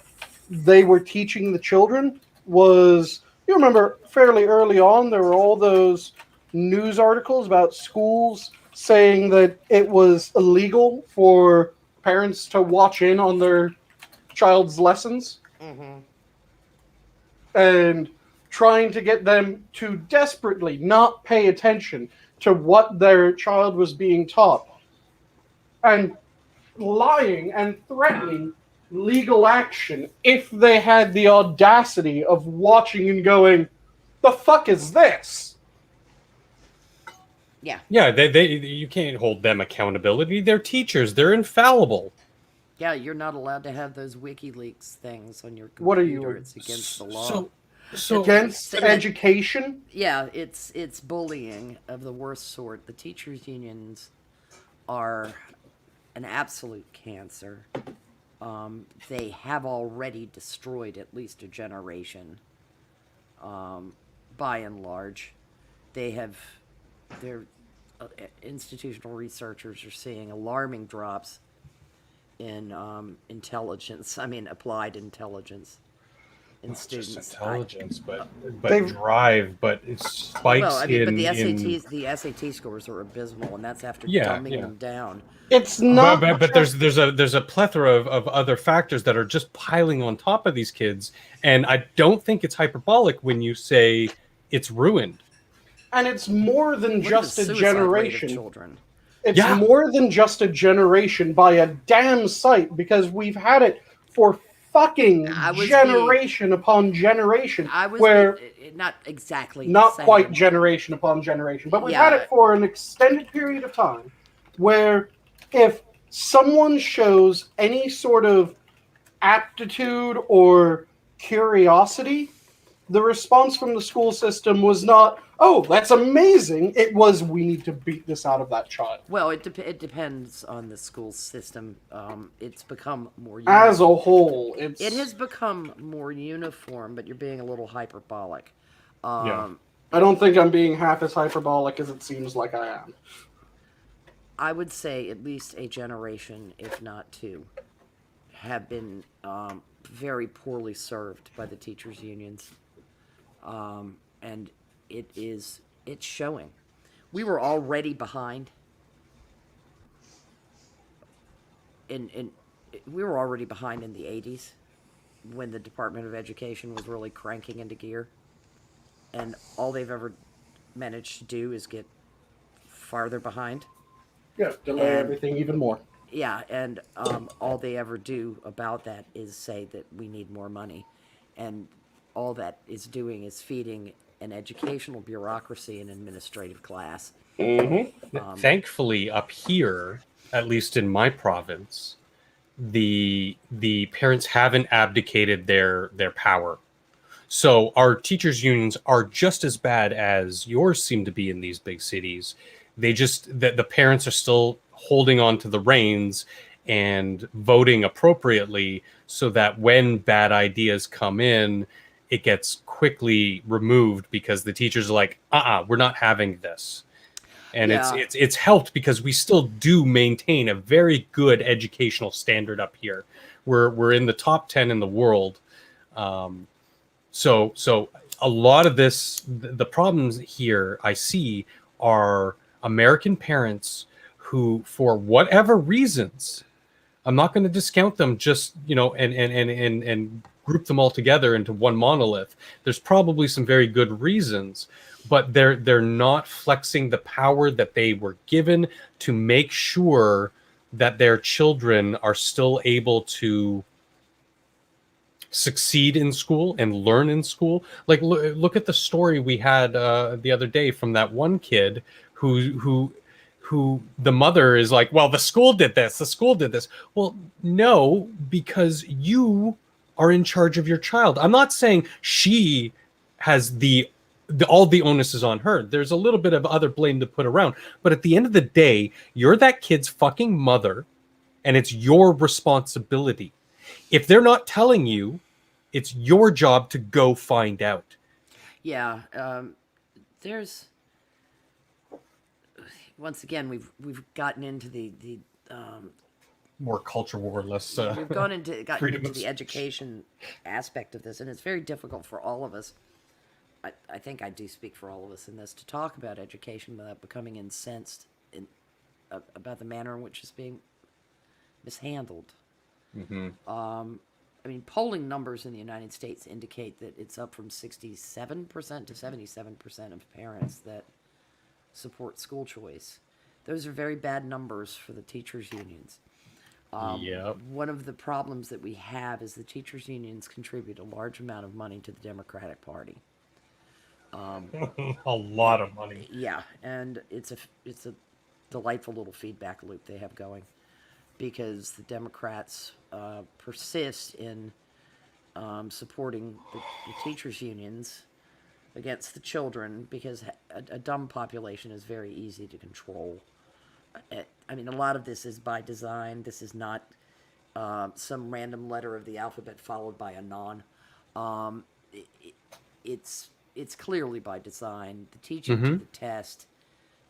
they were teaching the children was, you remember fairly early on, there were all those news articles about schools saying that it was illegal for parents to watch in on their child's lessons. And trying to get them to desperately not pay attention to what their child was being taught. And lying and threatening legal action if they had the audacity of watching and going, the fuck is this? Yeah. Yeah, they you can't hold them accountability. They're teachers. They're infallible. Yeah, you're not allowed to have those WikiLeaks things on your computer. What are you- It's against the law. So Against education? Yeah, it's bullying of the worst sort. The teachers' unions are an absolute cancer. They have already destroyed at least a generation. By and large, their institutional researchers are seeing alarming drops in intelligence. I mean, applied intelligence in not students. just intelligence, but They've- drive, but it spikes Well, I mean, but the in the SAT scores are abysmal, and that's after Yeah, dumbing yeah. them down. It's not. but there's a plethora of other factors that are just piling on top of these kids, and I don't think it's hyperbolic when you say it's ruined. And it's more than Look at just the a suicide rate of generation. children. It's Yeah. more than just a generation by a damn sight, because we've had it for fucking I was generation upon generation. I was where not exactly not saying- quite generation upon generation, but we've had Yeah. it for an extended period of time where if someone shows any sort of aptitude or curiosity, the response from the school system was not, oh, that's amazing. It was, we need to beat this out of that child. Well, it depends on the school system. It's become more As a whole, it has become more uniform, but you're being a little hyperbolic. Yeah. I don't think I'm being half as hyperbolic as it seems like I am. I would say at least a generation, if not two, have been very poorly served by the teachers' unions. And it's showing. We were already behind. We were already behind in the 80s when the Department of Education was really cranking into gear. And all they've ever managed to do is get farther behind. Yeah, delay And- everything even more. Yeah, and all they ever do about that is say that we need more money. And all that is doing is feeding an educational bureaucracy and administrative class. Thankfully, up here, at least in my province, the parents haven't abdicated their power. So our teachers' unions are just as bad as yours seem to be in these big cities. They just the parents are still holding on to the reins and voting appropriately so that when bad ideas come in, it gets quickly removed because the teachers are like, we're not having this. And Yeah. it's helped because we still do maintain a very good educational standard up here. We're in the top 10 in the world. So a lot of this, the problems here I see are American parents who, for whatever reasons, I'm not going to discount them just, and group them all together into one monolith. There's probably some very good reasons, but they're not flexing the power that they were given to make sure that their children are still able to succeed in school and learn in school. Like look at the story we had the other day from that one kid who the mother is like, well, the school did this. Well, no, because you are in charge of your child. I'm not saying she has all the onus is on her. There's a little bit of other blame to put around, but at the end of the day, you're that kid's fucking mother, and it's your responsibility. If they're not telling you, it's your job to go find out. Yeah, there's once again we've gotten into the More culture war, less. we've gotten into freedom of the speech. education aspect of this, and it's very difficult for all of us. I think I do speak for all of us in this to talk about education without becoming incensed about the manner in which it's being mishandled. I mean, polling numbers in the United States indicate that it's up from 67% to 77% of parents that support school choice. Those are very bad numbers for the teachers' unions. Yep. One of the problems that we have is the teachers' unions contribute a large amount of money to the Democratic Party. A lot of money. Yeah, and it's a delightful little feedback loop they have going, because the Democrats persist in supporting the teachers' unions against the children, because a dumb population is very easy to control. I mean, a lot of this is by design. This is not some random letter of the alphabet followed by a non. It's clearly by design. The teaching to the test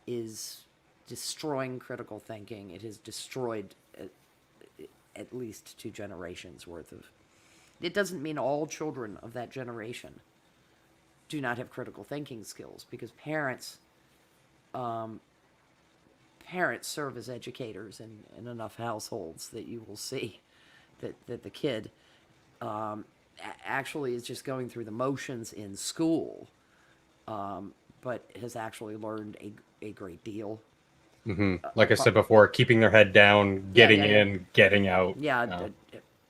is destroying critical thinking. It has destroyed at least 2 generations worth of. It doesn't mean all children of that generation do not have critical thinking skills, because parents serve as educators in enough households that you will see that the kid actually is just going through the motions in school, but has actually learned a great deal. Like I said before, keeping their head down, getting yeah. in, getting out. Yeah,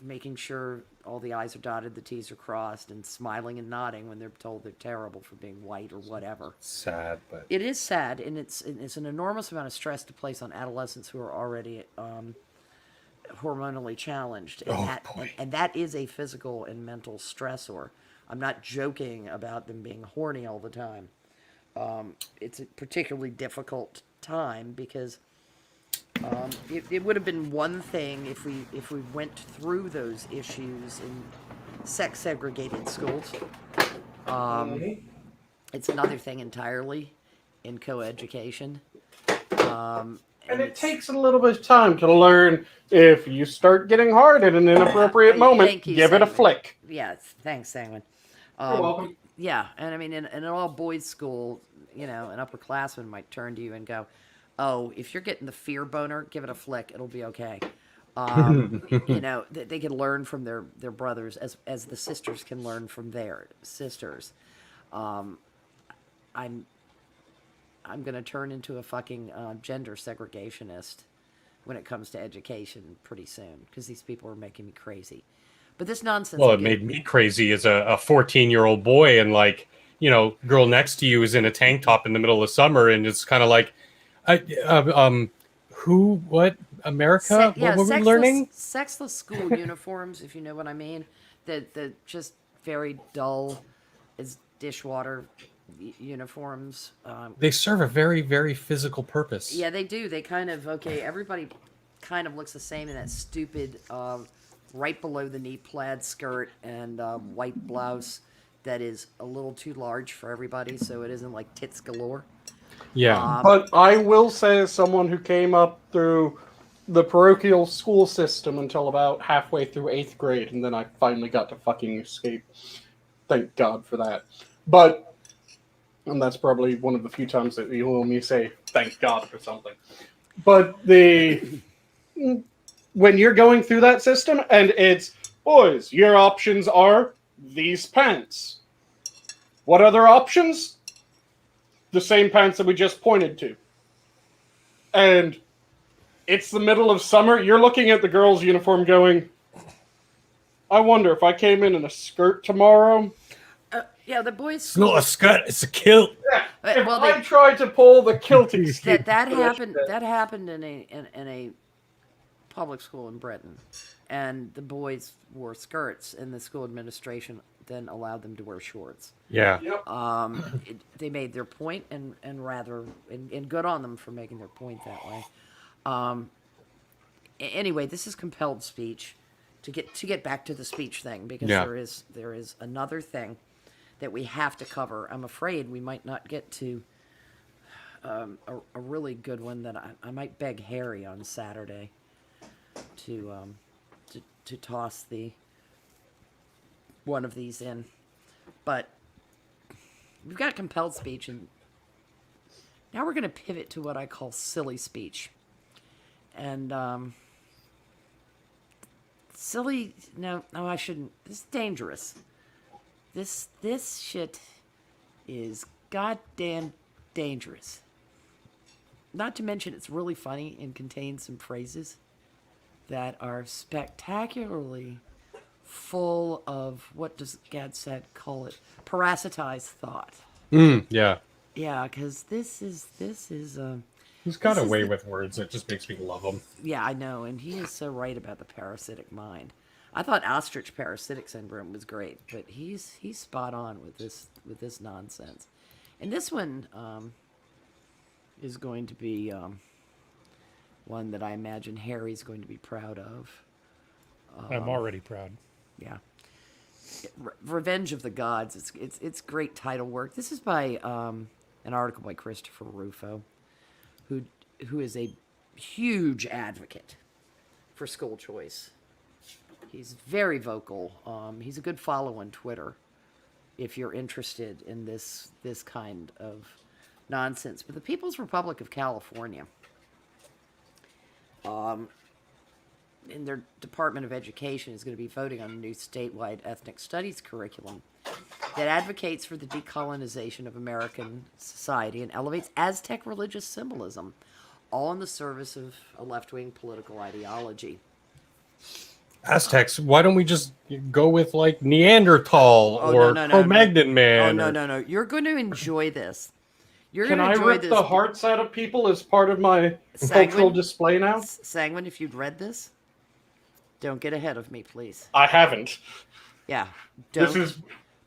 making sure all the I's are dotted, the T's are crossed, and smiling and nodding when they're told they're terrible for being white or whatever. Sad, but It is sad, and it's an enormous amount of stress to place on adolescents who are already hormonally challenged, and and that is a physical and mental stressor. I'm not joking about them being horny all the time. It's a particularly difficult time because it would have been one thing if we went through those issues in sex segregated schools. It's another thing entirely in coeducation. And it takes a little bit of time to learn if you start getting hard at an inappropriate moment, give it a flick. Yeah, thanks, Sanguine. You're welcome. Yeah, and I mean, in an all-boys school, you know, an upperclassman might turn to you and go, "Oh, if you're getting the fear boner, give it a flick. It'll be okay." You know, they can learn from their brothers as the sisters can learn from their sisters. I'm going to turn into a fucking gender segregationist when it comes to education pretty soon because these people are making me crazy. But this nonsense. well, it made me crazy as a 14-year-old boy, and like, you know, girl next to you is in a tank top in the middle of summer, and it's kind of like, who, what, America? What were we learning? Sexless school uniforms, if you know what I mean. The just very dull as dishwater uniforms. They serve a very, very physical purpose. Yeah, they do. They kind of, everybody kind of looks the same in that stupid, right below the knee plaid skirt and white blouse that is a little too large for everybody, so it isn't like tits galore. Yeah. But I will say, as someone who came up through the parochial school system until about halfway through 8th grade, and then I finally got to fucking escape. Thank God for that. But, and that's probably one of the few times that you'll hear me say, thank God for something. But when you're going through that system, and it's, boys, your options are these pants. What other options? The same pants that we just pointed to. And it's the middle of summer. You're looking at the girls' uniform going, I wonder if I came in a skirt tomorrow. Yeah, the boys. It's not a skirt, it's a kilt. Yeah. If well, I tried to pull the kilting scheme. that happened in a public school in Britain, and the boys wore skirts, and the school administration then allowed them to wear shorts. Yeah. Yep. They made their point, and good on them for making their point that way. Anyway, this is compelled speech. To get back to the speech thing, because there is another thing that we have to cover. I'm afraid we might not get to a really good one that I might beg Harry on Saturday to toss the one of these in. But we've got compelled speech, and now we're going to pivot to what I call silly speech. And silly, no, I shouldn't. This is dangerous. This shit is goddamn dangerous. Not to mention it's really funny and contains some phrases that are spectacularly full of, what does Gad said call it, parasitized thought. Yeah. Yeah, because this is He's got a way with words that just makes me love him. Yeah, I know, and he is so right about the parasitic mind. I thought ostrich parasitic syndrome was great, but he's spot on with this nonsense. And this one is going to be one that I imagine Harry's going to be proud of. I'm already proud. Yeah, Revenge of the Gods. It's great title work. This is by an article by Christopher Rufo, who is a huge advocate for school choice. He's very vocal. He's a good follow on Twitter if you're interested in this kind of nonsense. But the People's Republic of California, in their Department of Education, is going to be voting on a new statewide ethnic studies curriculum that advocates for the decolonization of American society and elevates Aztec religious symbolism, all in the service of a left-wing political ideology. Aztecs. Why don't we just go with like Neanderthal or Cro-Magnon man? Oh, or- no. You're going to enjoy this. You're Can going I to enjoy rip this. the hearts out of people as part of my cultural display now? Sanguine, if you'd read this, don't get ahead of me, please. I haven't. Yeah. This is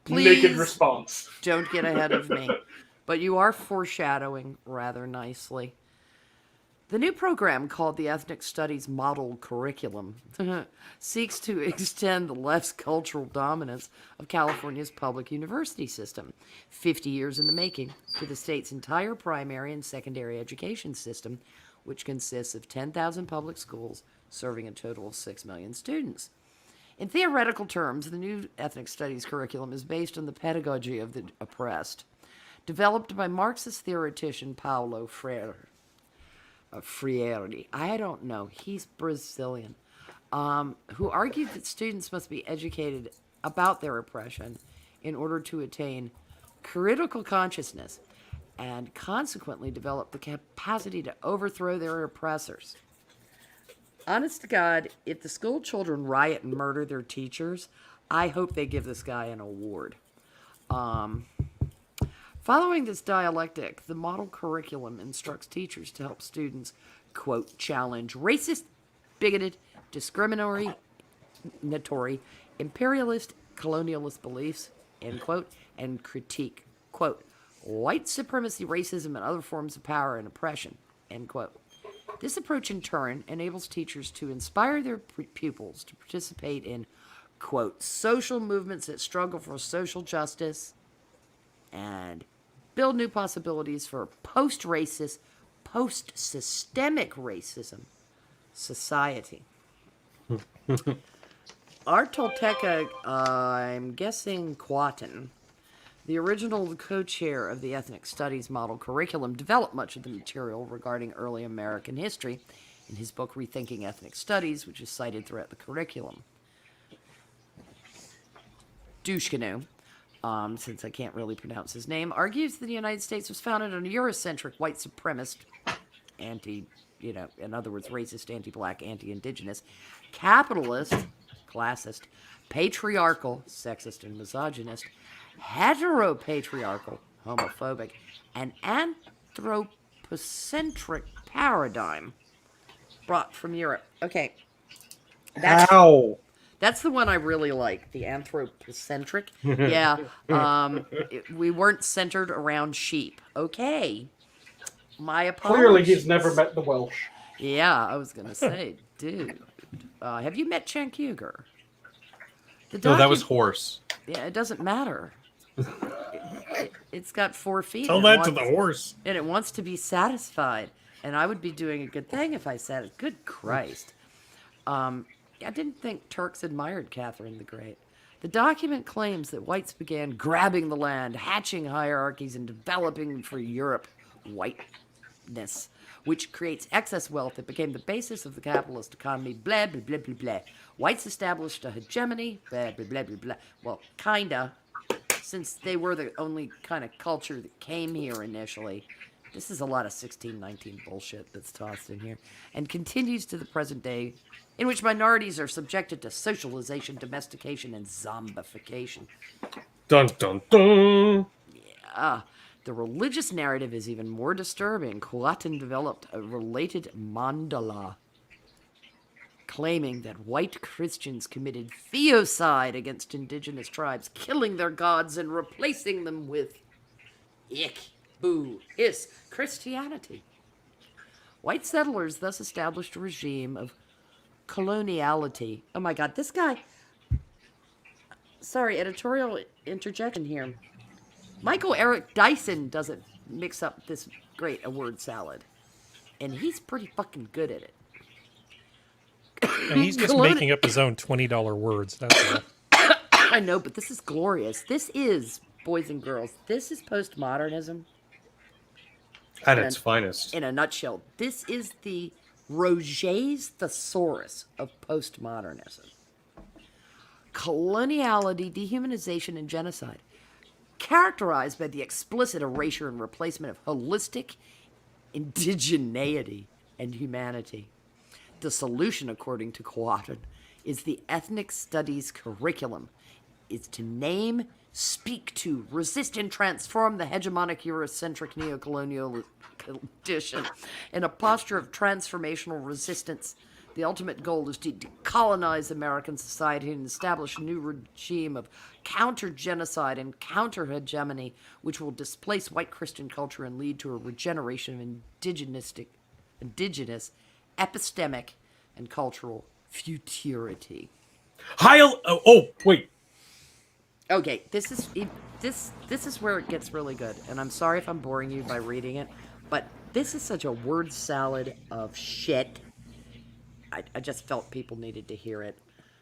please naked response. don't get ahead of me. But you are foreshadowing rather nicely. The new program, called the Ethnic Studies Model Curriculum, seeks to extend the left's cultural dominance of California's public university system, 50 years in the making, to the state's entire primary and secondary education system, which consists of 10,000 public schools serving a total of 6 million students. In theoretical terms, the new ethnic studies curriculum is based on the pedagogy of the oppressed, developed by Marxist theoretician Paulo Freire. I don't know. He's Brazilian. Who argued that students must be educated about their oppression in order to attain critical consciousness and consequently develop the capacity to overthrow their oppressors. Honest to God, if the school children riot and murder their teachers, I hope they give this guy an award. Following this dialectic, the model curriculum instructs teachers to help students, quote, challenge racist, bigoted, discriminatory, imperialist, colonialist beliefs, end quote, and critique, quote, white supremacy, racism, and other forms of power and oppression, end quote. This approach, in turn, enables teachers to inspire their pupils to participate in, quote, social movements that struggle for social justice and build new possibilities for post-racist, post-systemic racism society. Our Tolteca, I'm guessing Quatin, the original co-chair of the Ethnic Studies Model Curriculum, developed much of the material regarding early American history in his book Rethinking Ethnic Studies, which is cited throughout the curriculum. Dushkanu, since I can't really pronounce his name, argues that the United States was founded on a Eurocentric, white supremacist, in other words, racist, anti-black, anti-indigenous, capitalist, classist, patriarchal, sexist and misogynist, heteropatriarchal, homophobic, and anthropocentric paradigm brought from Europe. Okay. That's the one I really like, the anthropocentric. Yeah. We weren't centered around sheep. Okay. My apologies. Clearly, he's never met the Welsh. Yeah, I was going to say, dude. Have you met Cenk Uygur? No, that was horse. Yeah, it doesn't matter. It's got 4 feet. Tell that to the horse. And it wants to be satisfied. And I would be doing a good thing if I said it. Good Christ. I didn't think Turks admired Catherine the Great. The document claims that whites began grabbing the land, hatching hierarchies, and developing for Europe whiteness, which creates excess wealth that became the basis of the capitalist economy, blah, blah, blah, blah, blah. Whites established a hegemony, blah, blah, blah, blah, blah. Well, kinda, since they were the only kind of culture that came here initially. This is a lot of 1619 bullshit that's tossed in here, and continues to the present day, in which minorities are subjected to socialization, domestication, and zombification. Dun, dun, dun. Yeah. The religious narrative is even more disturbing. Quatin developed a related mandala, claiming that white Christians committed theocide against indigenous tribes, killing their gods and replacing them with ick, boo, hiss, Christianity. White settlers thus established a regime of coloniality. Oh my God, this guy... Sorry, editorial interjection here. Michael Eric Dyson doesn't mix up this great a word salad. And he's pretty fucking good at it. And he's just making up his own $20 words. That's all. I know, but this is glorious. This is, boys and girls, this is postmodernism. At its finest. In a nutshell, this is the Roget's thesaurus of postmodernism. Coloniality, dehumanization, and genocide, characterized by the explicit erasure and replacement of holistic indigeneity and humanity. The solution, according to Quatin, is the ethnic studies curriculum. Is to name, speak to, resist, and transform the hegemonic Eurocentric neocolonial condition in a posture of transformational resistance. The ultimate goal is to decolonize American society and establish a new regime of counter-genocide and counter-hegemony, which will displace white Christian culture and lead to a regeneration of indigenous, epistemic, and cultural futurity. Heil. Oh, wait. Okay, this is where it gets really good, and I'm sorry if I'm boring you by reading it, but this is such a word salad of shit. I just felt people needed to hear it.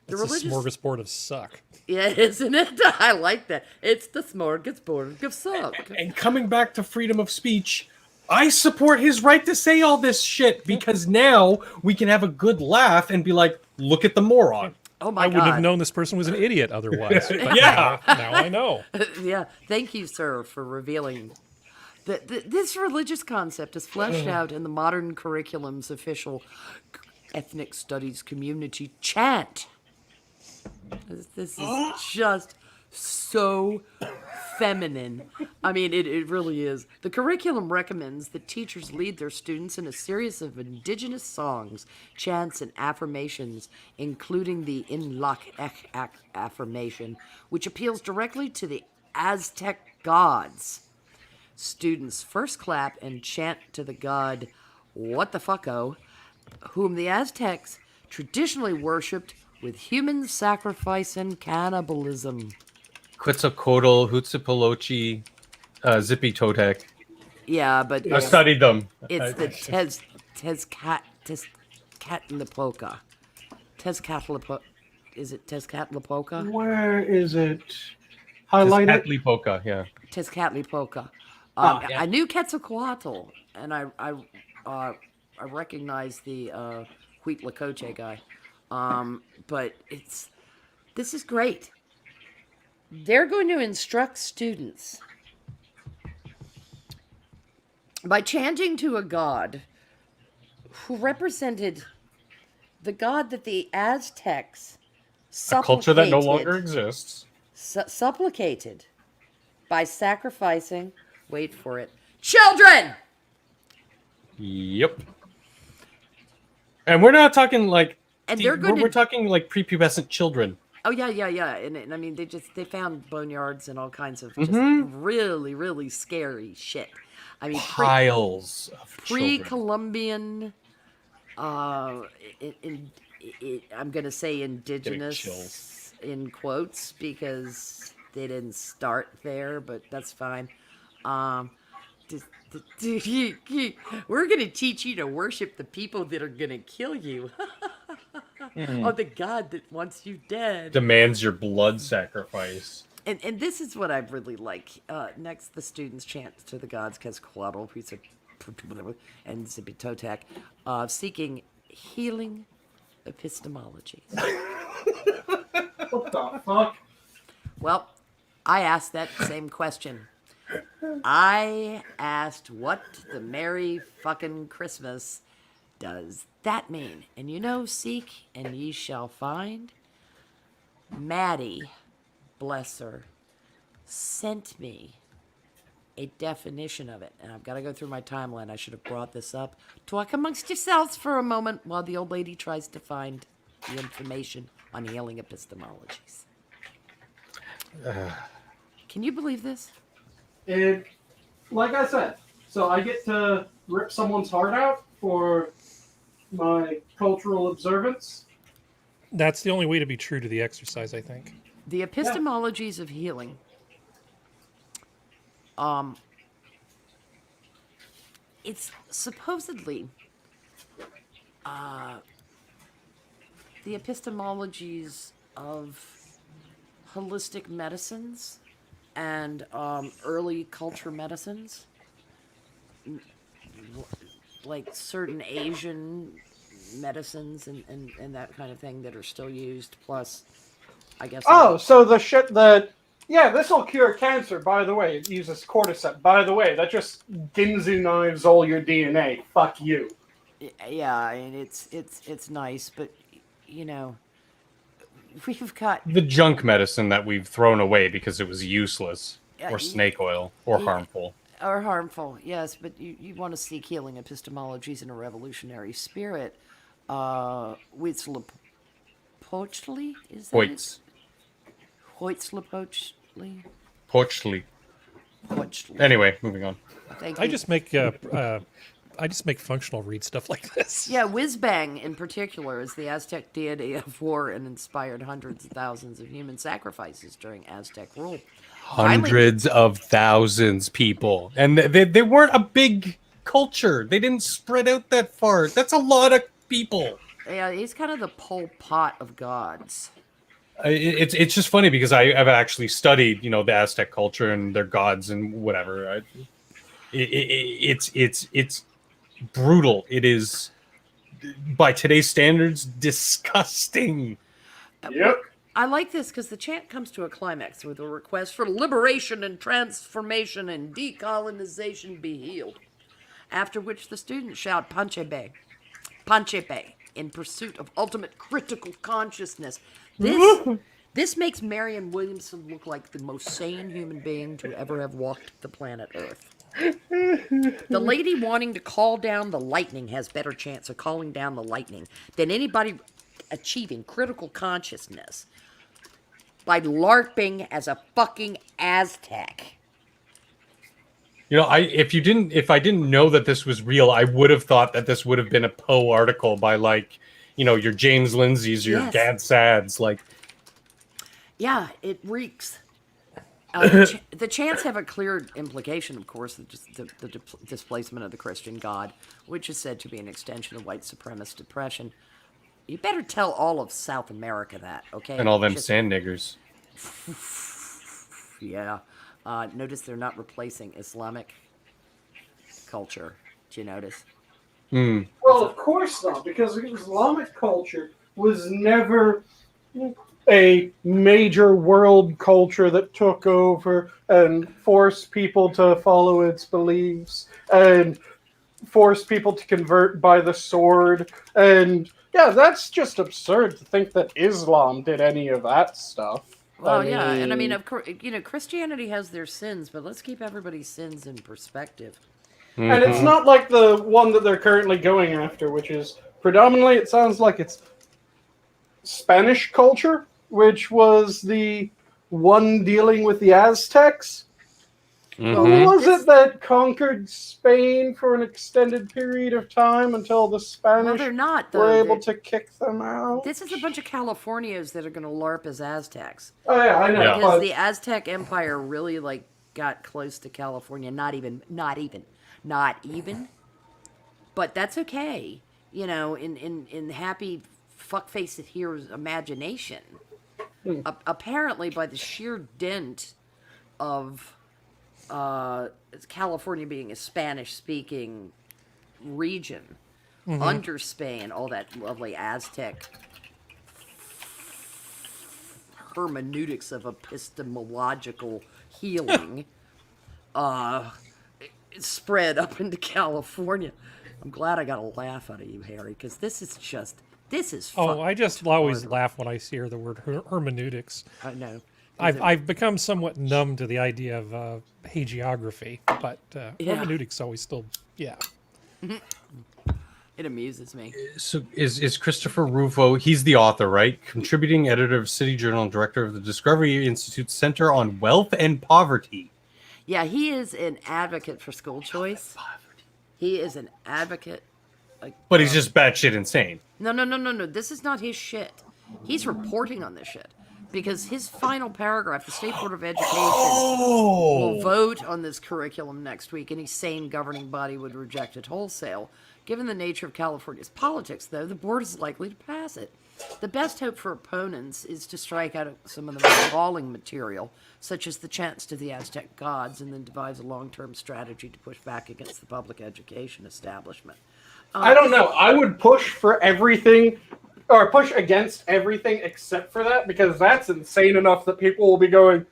It's a smorgasbord of suck. Yeah, isn't it? I like that. It's the smorgasbord of suck. And coming back to freedom of speech, I support his right to say all this shit because now we can have a good laugh and be like, look at the moron. Oh my I God. wouldn't have known this person was an idiot otherwise. But Yeah. now I know. Yeah, thank you, sir, for revealing. This religious concept is fleshed out in the modern curriculum's official ethnic studies community chant. This is just so feminine. I mean, it really is. The curriculum recommends that teachers lead their students in a series of indigenous songs, chants, and affirmations, including the Inlak affirmation, which appeals directly to the Aztec gods. Students first clap and chant to the god What the Fucko, whom the Aztecs traditionally worshipped with human sacrifice and cannibalism. Quetzalcoatl, Huitzilopochtli, Zippy Totek. Yeah, but I studied them. it's the Tezcatlipoca. Is it Tezcatlipoca? Where is it? Highlight it. Tezcatlipoca, yeah. Tezcatlipoca. Yeah. I knew Quetzalcoatl, and I recognized the Huitlacoche guy. But this is great. They're going to instruct students by chanting to a god who represented the god that the Aztecs A culture that no supplicated- longer exists. supplicated by sacrificing, wait for it, children! Yep. And we're not talking like And they're going we're to... talking like prepubescent children. Oh, yeah. And I mean, they found boneyards and all kinds of just really, really scary shit. I mean, Piles of children. pre-Columbian, I'm going to say indigenous chills. in quotes because they didn't start there, but that's fine. We're going to teach you to worship the people that are going to kill you. Oh, the god that wants you dead. Demands your blood sacrifice. And this is what I really like. Next, the students chant to the gods Quetzalcoatl and Zippy Totek, seeking healing epistemologies. What the fuck? Well, I asked that same question. I asked, what the Merry fucking Christmas does that mean? And you know, seek and ye shall find. Maddie, bless her, sent me a definition of it. And I've got to go through my timeline. I should have brought this up. Talk amongst yourselves for a moment while the old lady tries to find the information on healing epistemologies. Can you believe this? It, like I said, so I get to rip someone's heart out for my cultural observance. That's the only way to be true to the exercise, I think. The epistemologies of healing. It's supposedly the epistemologies of holistic medicines and early culture medicines, like certain Asian medicines and that kind of thing that are still used, plus I guess So the shit that, this will cure cancer, by the way. It uses cordyceps. By the way, that just Ginzu knives all your DNA. Fuck you. yeah, and it's nice, but you know, we've got The junk medicine that we've thrown away because it was useless, or y- snake oil, or yeah. harmful. or harmful, yes, but you want to seek healing epistemologies in a revolutionary spirit. Huitzlopochtli, is that Hoyts. it? Huitzlopochtli? Pochli. Pochtli. Anyway, moving on. Thank I you. just make functional read stuff like this. Yeah, Whizbang in particular is the Aztec deity of war and inspired hundreds of thousands of human sacrifices during Aztec rule. Hundreds of thousands people. And they weren't a big culture. They didn't spread out that far. That's a lot of people. Yeah, he's kind of the Pol Pot of gods. It's just funny because I've actually studied, the Aztec culture and their gods and whatever. It's brutal. It is, by today's standards, disgusting. Yep. I like this because the chant comes to a climax with a request for liberation and transformation and decolonization be healed. After which the students shout Panchebe, Panchebe, in pursuit of ultimate critical consciousness. This makes Marianne Williamson look like the most sane human being to ever have walked the planet Earth. The lady wanting to call down the lightning has better chance of calling down the lightning than anybody achieving critical consciousness by LARPing as a fucking Aztec. If I didn't know that this was real, I would have thought that this would have been a Poe article by your James Lindsay's, your Yes. Gad Sads, Yeah, it reeks. The chants have a clear implication, of course, the displacement of the Christian God, which is said to be an extension of white supremacist oppression. You better tell all of South America that, okay? and all them sand niggers. Yeah. Notice they're not replacing Islamic culture. Do you notice? Well, of course not, because Islamic culture was never a major world culture that took over and forced people to follow its beliefs and forced people to convert by the sword. And yeah, that's just absurd to think that Islam did any of that stuff. Well, yeah, and I mean, of course, Christianity has their sins, but let's keep everybody's sins in perspective. And it's not like the one that they're currently going after, which is predominantly, it sounds like it's Spanish culture, which was the one dealing with the Aztecs. Who was it that conquered Spain for an extended period of time until the Well, Spanish they're not, though. were able to kick them out? This is a bunch of Californios that are going to LARP as Aztecs. Oh yeah, I know. Yeah. Because But the Aztec Empire really, got close to California. Not even. But that's okay. In happy fuckface here's imagination. Apparently, by the sheer dint of California being a Spanish-speaking region, under Spain, all that lovely Aztec hermeneutics of epistemological healing it spread up into California. I'm glad I got a laugh out of you, Harry, because this is Oh, I just always retarded. laugh when I hear the word hermeneutics. I know. I've become somewhat numb to the idea of hagiography, but Yeah. hermeneutics always still, yeah. It amuses me. So is Christopher Rufo, he's the author, right? Contributing editor of City Journal and director of the Discovery Institute's Center on Wealth and Poverty. Yeah, he is an advocate for school choice. He is an advocate. But he's just batshit insane. No. This is not his shit. He's reporting on this shit. Because his final paragraph, the State Board of Education will vote on this curriculum next week. Any sane governing body would reject it wholesale. Given the nature of California's politics, though, the board is likely to pass it. The best hope for opponents is to strike out some of the more galling material, such as the chants to the Aztec gods, and then devise a long-term strategy to push back against the public education establishment. I don't know. I would push for everything, or push against everything except for that, because that's insane enough that people will be going,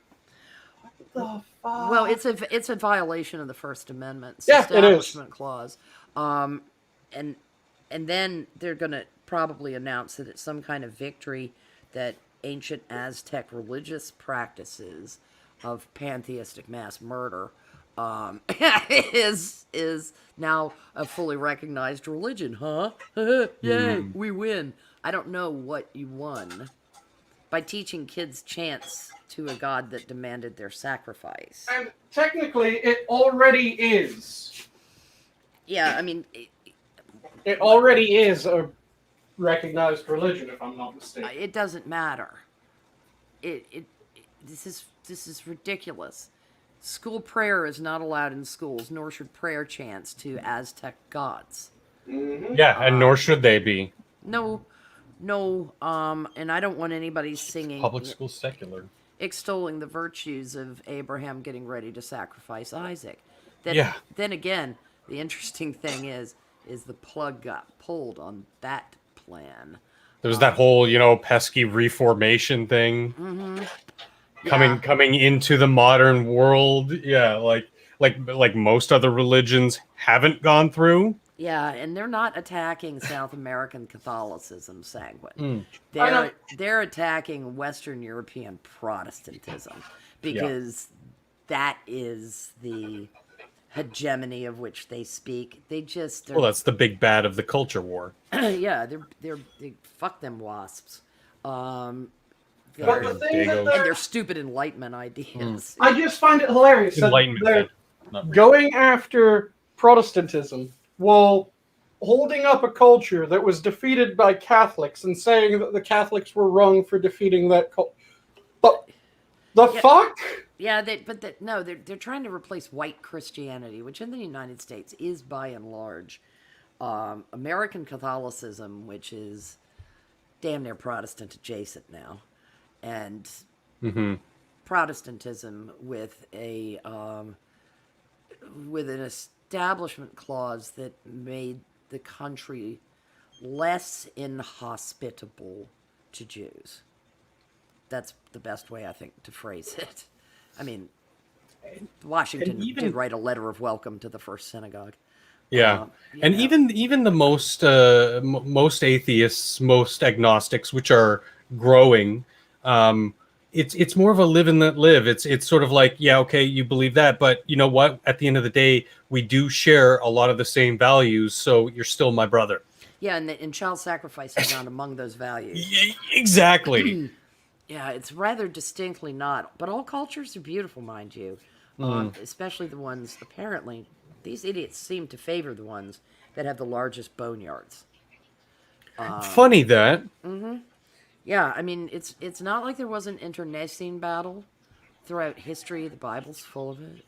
what the fuck? Well, it's a violation of the First Amendment Yeah, it is. Establishment Clause, and then they're going to probably announce that it's some kind of victory that ancient Aztec religious practices of pantheistic mass murder is now a fully recognized religion, huh? Yay, we win. I don't know what you won by teaching kids chants to a god that demanded their sacrifice. And technically, it already is. Yeah, I mean, It already is a recognized religion, if I'm not mistaken. it doesn't matter. This is ridiculous. School prayer is not allowed in schools, nor should prayer chants to Aztec gods. Yeah, and nor should they be. No, and I don't want anybody singing Public school secular. extolling the virtues of Abraham getting ready to sacrifice Isaac. Then again, the interesting thing is the plug got pulled on that plan. There was that whole, pesky reformation thing coming into the modern world. Yeah, like most other religions haven't gone through. Yeah, and they're not attacking South American Catholicism, Sanguine. Mm. They're attacking Western European Protestantism because that is the hegemony of which they speak. Well, that's the big bad of the culture war. Yeah, they fuck them wasps. But the thing And their stupid Enlightenment ideas. I just find it hilarious that they're going after Protestantism while holding up a culture that was defeated by Catholics and saying that the Catholics were wrong for defeating that culture. Fuck? Yeah, they're trying to replace white Christianity, which in the United States is by and large American Catholicism, which is damn near Protestant adjacent now, and Protestantism with an establishment clause that made the country less inhospitable to Jews. That's the best way, I think, to phrase it. I mean, Washington did write a letter of welcome to the first synagogue. Yeah, and even the most atheists, most agnostics, which are growing, it's more of a live and let live. It's sort of like, yeah, okay, you believe that, but you know what? At the end of the day, we do share a lot of the same values, so you're still my brother. Yeah, and child sacrifice is not among those values. Yeah, exactly. Yeah, it's rather distinctly not. But all cultures are beautiful, mind you. Especially the ones, apparently, these idiots seem to favor the ones that have the largest boneyards. Funny that. Yeah, I mean, it's not like there was an internecine battle throughout history. The Bible's full of it.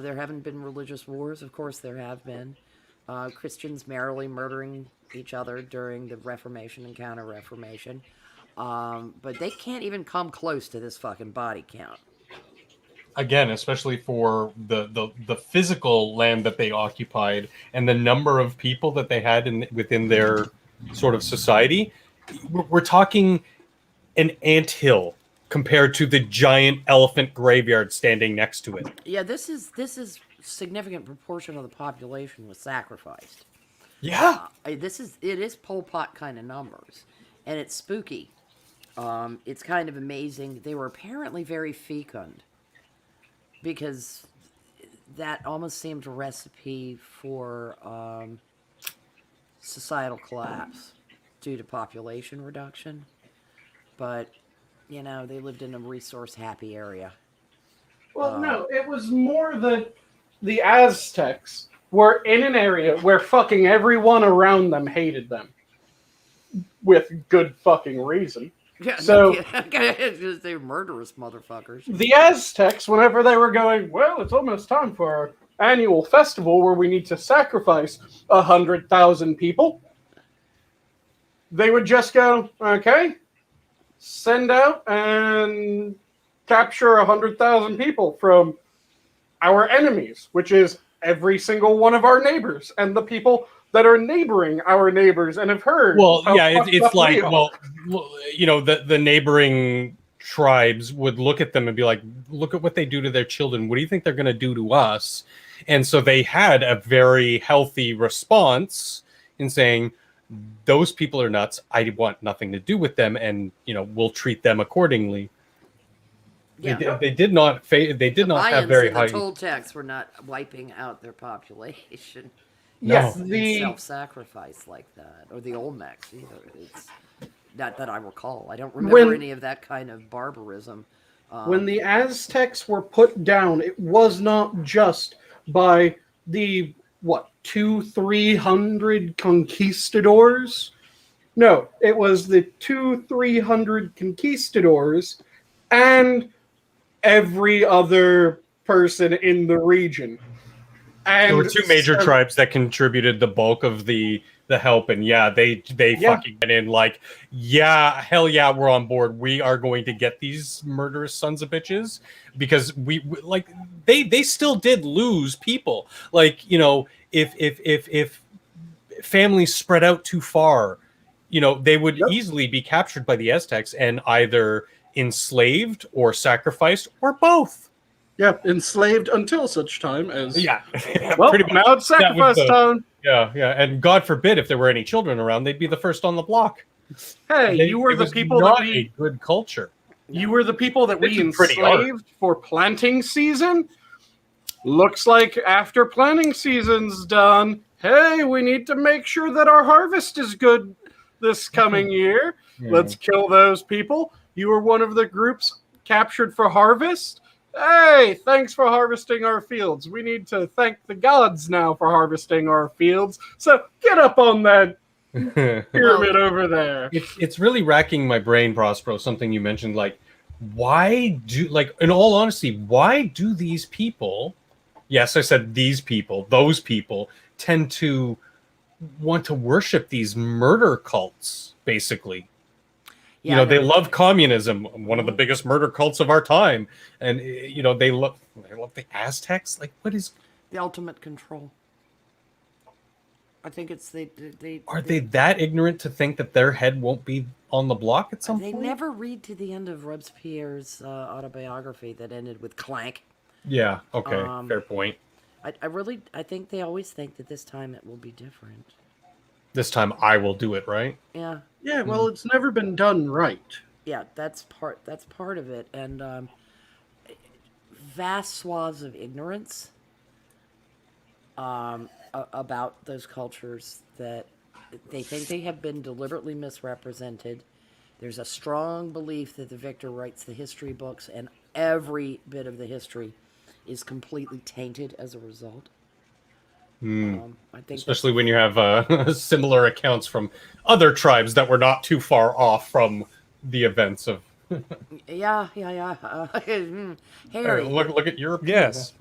There haven't been religious wars. Of course, there have been. Christians merrily murdering each other during the Reformation and Counter-Reformation. But they can't even come close to this fucking body count. Again, especially for the physical land that they occupied and the number of people that they had within their sort of society. We're talking an anthill compared to the giant elephant graveyard standing next to it. Yeah, this is significant proportion of the population was sacrificed. Yeah. It is Pol Pot kind of numbers, and it's spooky. It's kind of amazing. They were apparently very fecund, because that almost seemed a recipe for societal collapse due to population reduction. But, they lived in a resource-happy area. Well, no, it was more that the Aztecs were in an area where fucking everyone around them hated them. With good fucking reason. Yeah, so they were murderous motherfuckers. The Aztecs, whenever they were going, well, it's almost time for our annual festival where we need to sacrifice 100,000 people, they would just go, okay, send out and capture 100,000 people from our enemies, which is every single one of our neighbors and the people that are neighboring our neighbors and have heard. Well, yeah, it's like, the neighboring tribes would look at them and be like, look at what they do to their children. What do you think they're going to do to us? And so they had a very healthy response in saying, those people are nuts. I want nothing to do with them, and we'll treat them accordingly. Yeah. They did not have Mayans very and the high. Toltecs were not wiping out their population. Yes, No. the Self-sacrifice like that, or the Olmecs either. It's not that I recall. I don't remember any of that kind of barbarism. when the Aztecs were put down, it was not just by the 200-300 conquistadors. No, it was the 200-300 conquistadors and every other person in the region. And There were two major tribes that contributed the bulk of the help, and they fucking went in like, hell yeah, we're on board. We are going to get these murderous sons of bitches, because we like they still did lose people. Like, if families spread out too far, they would easily be captured by the Aztecs and either enslaved or sacrificed or both. Yeah, enslaved until such time as... Yeah. Well, Pretty much. now it's sacrifice time. Yeah. And God forbid if there were any children around, they'd be the first on the block. Hey, you were It the was people not that we... a good culture. You were the people that we This is pretty hard. enslaved for planting season? Looks like after planting season's done, hey, we need to make sure that our harvest is good this coming year. Let's kill those people. You were one of the groups captured for harvest. Hey, thanks for harvesting our fields. We need to thank the gods now for harvesting our fields. So get up on that pyramid over there. It's really racking my brain, Prospero, something you mentioned, like, in all honesty, why do these people, yes, I said these people, those people, tend to want to worship these murder cults, basically? They love communism, one of the biggest murder cults of our time, and they love the Aztecs. Like, what is The ultimate control. I think it's they that ignorant to think that their head won't be on the block at some They point? never read to the end of Robespierre's autobiography that ended with clank. Yeah. Okay. Fair point. I think they always think that this time it will be different. This time I will do it right. Yeah. Yeah, well, it's never been done right. Yeah, that's part of it, and vast swaths of ignorance about those cultures that they think they have been deliberately misrepresented. There's a strong belief that the victor writes the history books, and every bit of the history is completely tainted as a result. I think Especially when you have similar accounts from other tribes that were not too far off from the events of. Yeah. Harry, Look at Europe. Yes.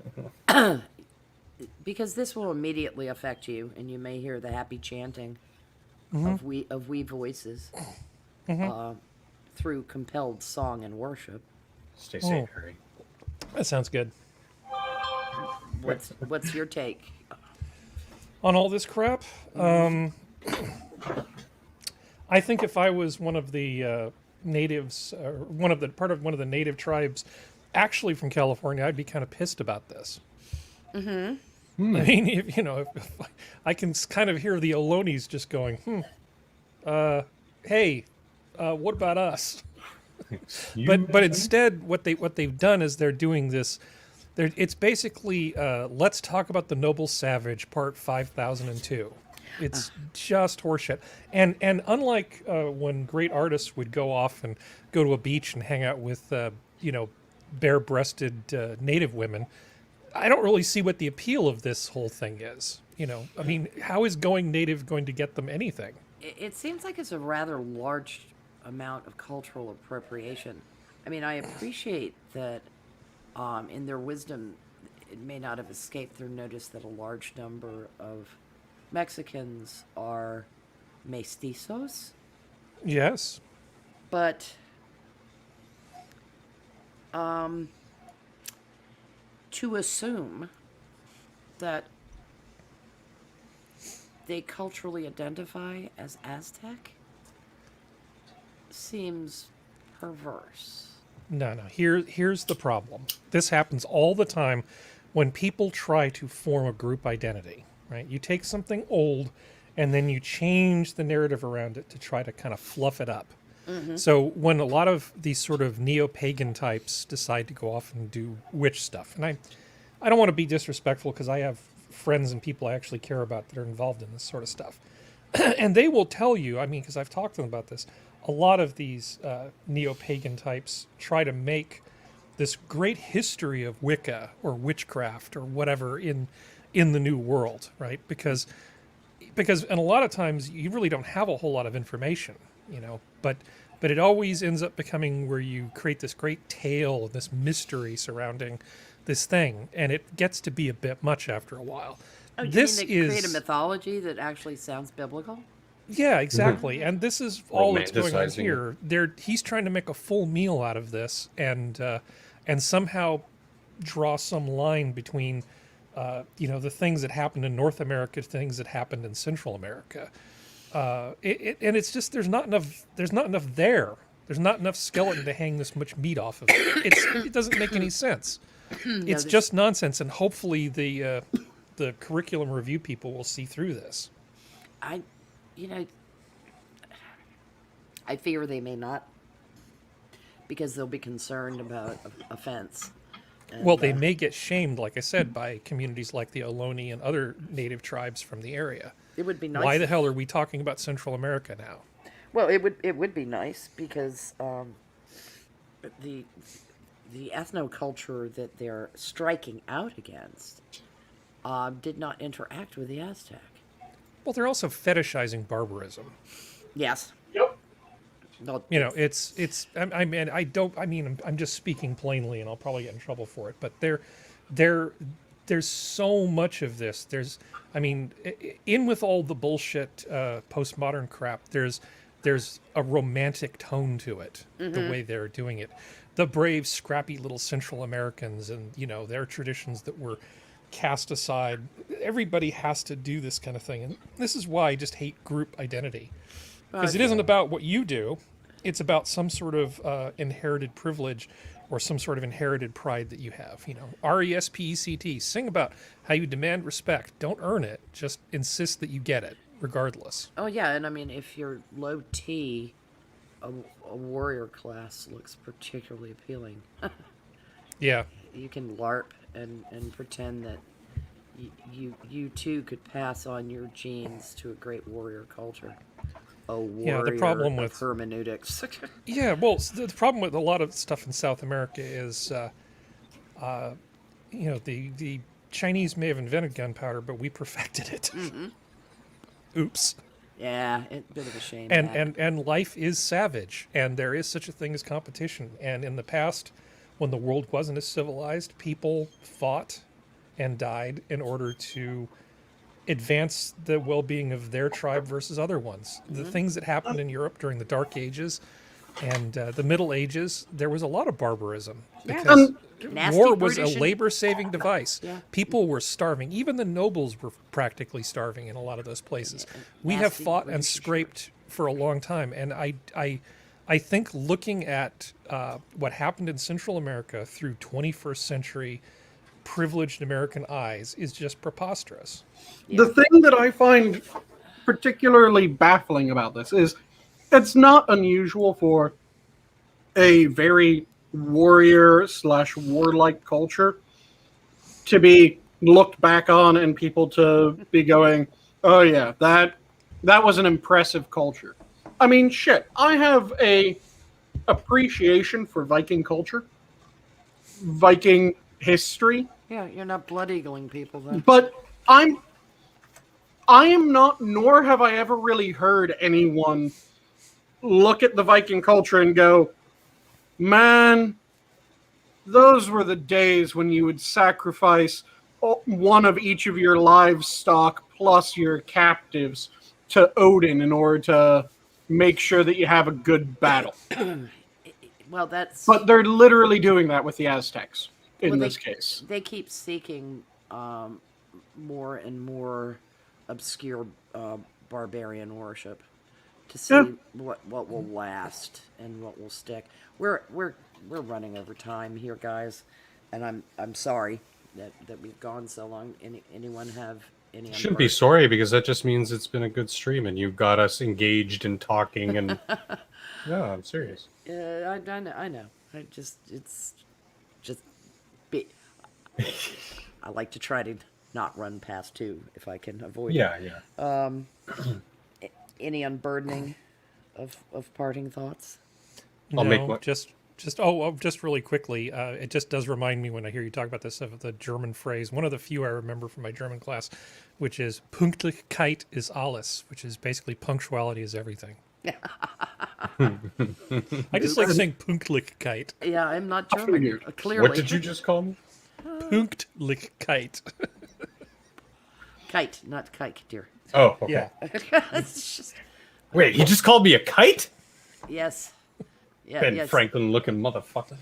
because this will immediately affect you, and you may hear the happy chanting of we voices through compelled song and worship. Stay safe, Harry. That sounds good. What's your take On all this crap, I think if I was one of the natives, or one of the native tribes, actually from California, I'd be kind of pissed about this. I mean, if I can kind of hear the Ohlonies just going, hey, what about us? But instead, what they've done is they're doing this. It's basically Let's Talk About the Noble Savage, Part 5002. It's just horseshit. And unlike when great artists would go off and go to a beach and hang out with bare-breasted native women, I don't really see what the appeal of this whole thing is. I mean, how is going native going to get them anything? It seems like it's a rather large amount of cultural appropriation. I mean, I appreciate that in their wisdom, it may not have escaped their notice that a large number of Mexicans are mestizos. Yes. But to assume that they culturally identify as Aztec seems perverse. No. Here's the problem. This happens all the time when people try to form a group identity, right? You take something old and then you change the narrative around it to try to kind of fluff it up. So when a lot of these sort of neo-pagan types decide to go off and do witch stuff, and I don't want to be disrespectful because I have friends and people I actually care about that are involved in this sort of stuff. And they will tell you, I mean, because I've talked to them about this, a lot of these neo-pagan types try to make this great history of Wicca or witchcraft or whatever in the new world, right? Because and a lot of times you really don't have a whole lot of information, you know, but it always ends up becoming where you create this great tale, this mystery surrounding this thing, and it gets to be a bit much after a while. Oh, you This mean they create a mythology that actually sounds biblical? Yeah, exactly. And this is all that's going on Romanticizing here. He's trying to make a full meal out of this, and somehow draw some line between, the things that happened in North America, things that happened in Central America. And it's just there's not enough there. There's not enough skeleton to hang this much meat off of. It doesn't make any sense. It's just nonsense, and hopefully the curriculum review people will see through this. I fear they may not, because they'll be concerned about offense. And, Well, they may get shamed, like I said, by communities like the Ohlone and other native tribes from the area. It would be nice. Why the hell are we talking about Central America now? Well, it would be nice because the ethnoculture that they're striking out against did not interact with the Aztec. Well, they're also fetishizing barbarism. Yes. Yep. No, You know, I'm just speaking plainly, and I'll probably get in trouble for it. But there's so much of this. In with all the bullshit postmodern crap, there's a romantic tone to it, the way they're doing it. The brave, scrappy little Central Americans and, their traditions that were cast aside. Everybody has to do this kind of thing. And this is why I just hate group identity. Because it isn't about what you do. It's about some sort of inherited privilege or some sort of inherited pride that you have. RESPECT. Sing about how you demand respect. Don't earn it. Just insist that you get it, regardless. Oh, yeah, and I mean, if you're low T, a warrior class looks particularly appealing. Yeah. You can LARP and pretend that you too could pass on your genes to a great warrior culture. A warrior the problem with hermeneutics. Yeah, well, the problem with a lot of stuff in South America is, the Chinese may have invented gunpowder, but we perfected it. Oops. Yeah, it's a bit of a shame. And life is savage, and there is such a thing as competition. And in the past, when the world wasn't as civilized, people fought and died in order to advance the well-being of their tribe versus other ones. The things that happened in Europe during the Dark Ages and the Middle Ages, there was a lot of barbarism because Nasty war was a British and- labor-saving device. Yeah. People were starving. Even the nobles were practically starving in a lot of those places. We have Nasty fought and British scraped for a long time, and I think looking at what happened in Central America through 21st century privileged American eyes is just preposterous. The thing that I find particularly baffling about this is it's not unusual for a very warrior/warlike culture to be looked back on and people to be going, oh yeah, that was an impressive culture. I mean, shit, I have a appreciation for Viking culture, Viking history. Yeah, you're not blood eagling people then. But I am not, nor have I ever really heard anyone look at the Viking culture and go, man, those were the days when you would sacrifice one of each of your livestock plus your captives to Odin in order to make sure that you have a good battle. Well, that's... But they're literally doing that with the Aztecs in this case. They keep seeking more and more obscure barbarian worship to see what will last and what will stick. We're running over time here, guys, and I'm sorry that we've gone so long. Anyone have any. Shouldn't be sorry because that just means it's been a good stream and you got us engaged and talking and. No, I'm serious. I know. I know. It's just. I like to try to not run past 2 if I can avoid it. Yeah. Any unburdening of parting thoughts? I'll No, make one. just really quickly. It just does remind me when I hear you talk about this of the German phrase. One of the few I remember from my German class, which is "Pünktlichkeit ist alles," which is basically punctuality is everything. I just like saying "Pünktlichkeit." Yeah, I'm not German. figured. Clearly. What did you just call me? Pünktlichkeit. Kite, not kike, dear. Oh, okay. Yeah. It's just, Wait, he just called me a kite? yes. Yeah, Ben yes. Franklin looking motherfucker.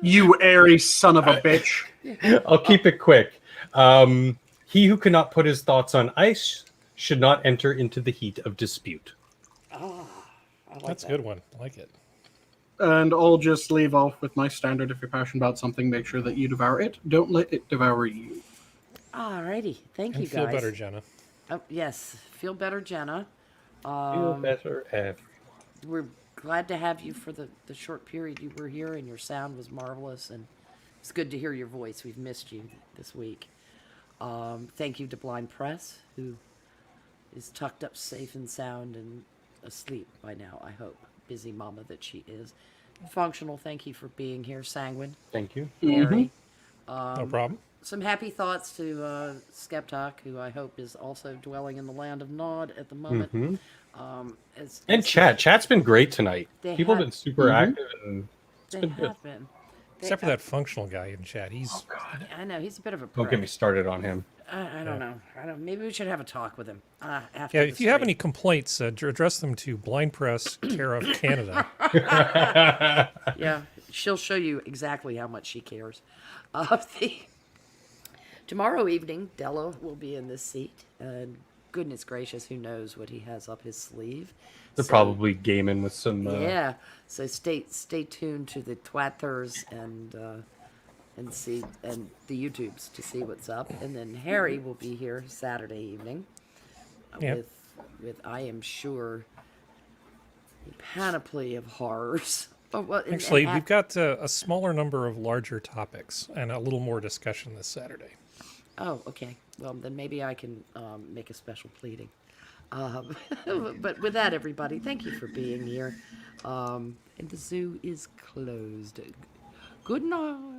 You airy son of a bitch. I'll keep it quick. He who cannot put his thoughts on ice should not enter into the heat of dispute. Oh, I like That's a that. good one. I like it. And I'll just leave off with my standard. If you're passionate about something, make sure that you devour it. Don't let it devour you. Alrighty, thank And you feel guys. better, Jenna. Oh, yes, feel better, Jenna. Feel better every. We're glad to have you for the short period you were here, and your sound was marvelous, and it's good to hear your voice. We've missed you this week. Thank you to Blind Press, who is tucked up safe and sound and asleep by now, I hope. Busy mama that she is. Functional, thank you for being here. Sanguine, Thank you. Harry. No problem. Some happy thoughts to Skep, Tock, who I hope is also dwelling in the land of Nod at the moment. Mhm. As And chat's been great tonight. They People have have- been super active and they been good. have been. Except for that functional guy in chat. He's I know he's a bit of a. don't get me prick. started on him. I don't know. Maybe we should have a talk with him. After yeah. the If you have stream. any complaints, address them to Blind Press, care of Canada. Yeah, she'll show you exactly how much she cares. Tomorrow evening, Della will be in this seat, and goodness gracious, who knows what he has up his sleeve. They're So, probably gaming with some. yeah. So stay tuned to the THURs and see and the YouTubes to see what's up, and then Harry will be here Saturday evening Yep. with I am sure a panoply of horrors. But what Actually, we've got a smaller number of larger topics and a little more discussion this Saturday. Oh, okay. Well, then maybe I can make a special pleading. But with that, everybody, thank you for being here. And the zoo is closed. Good night.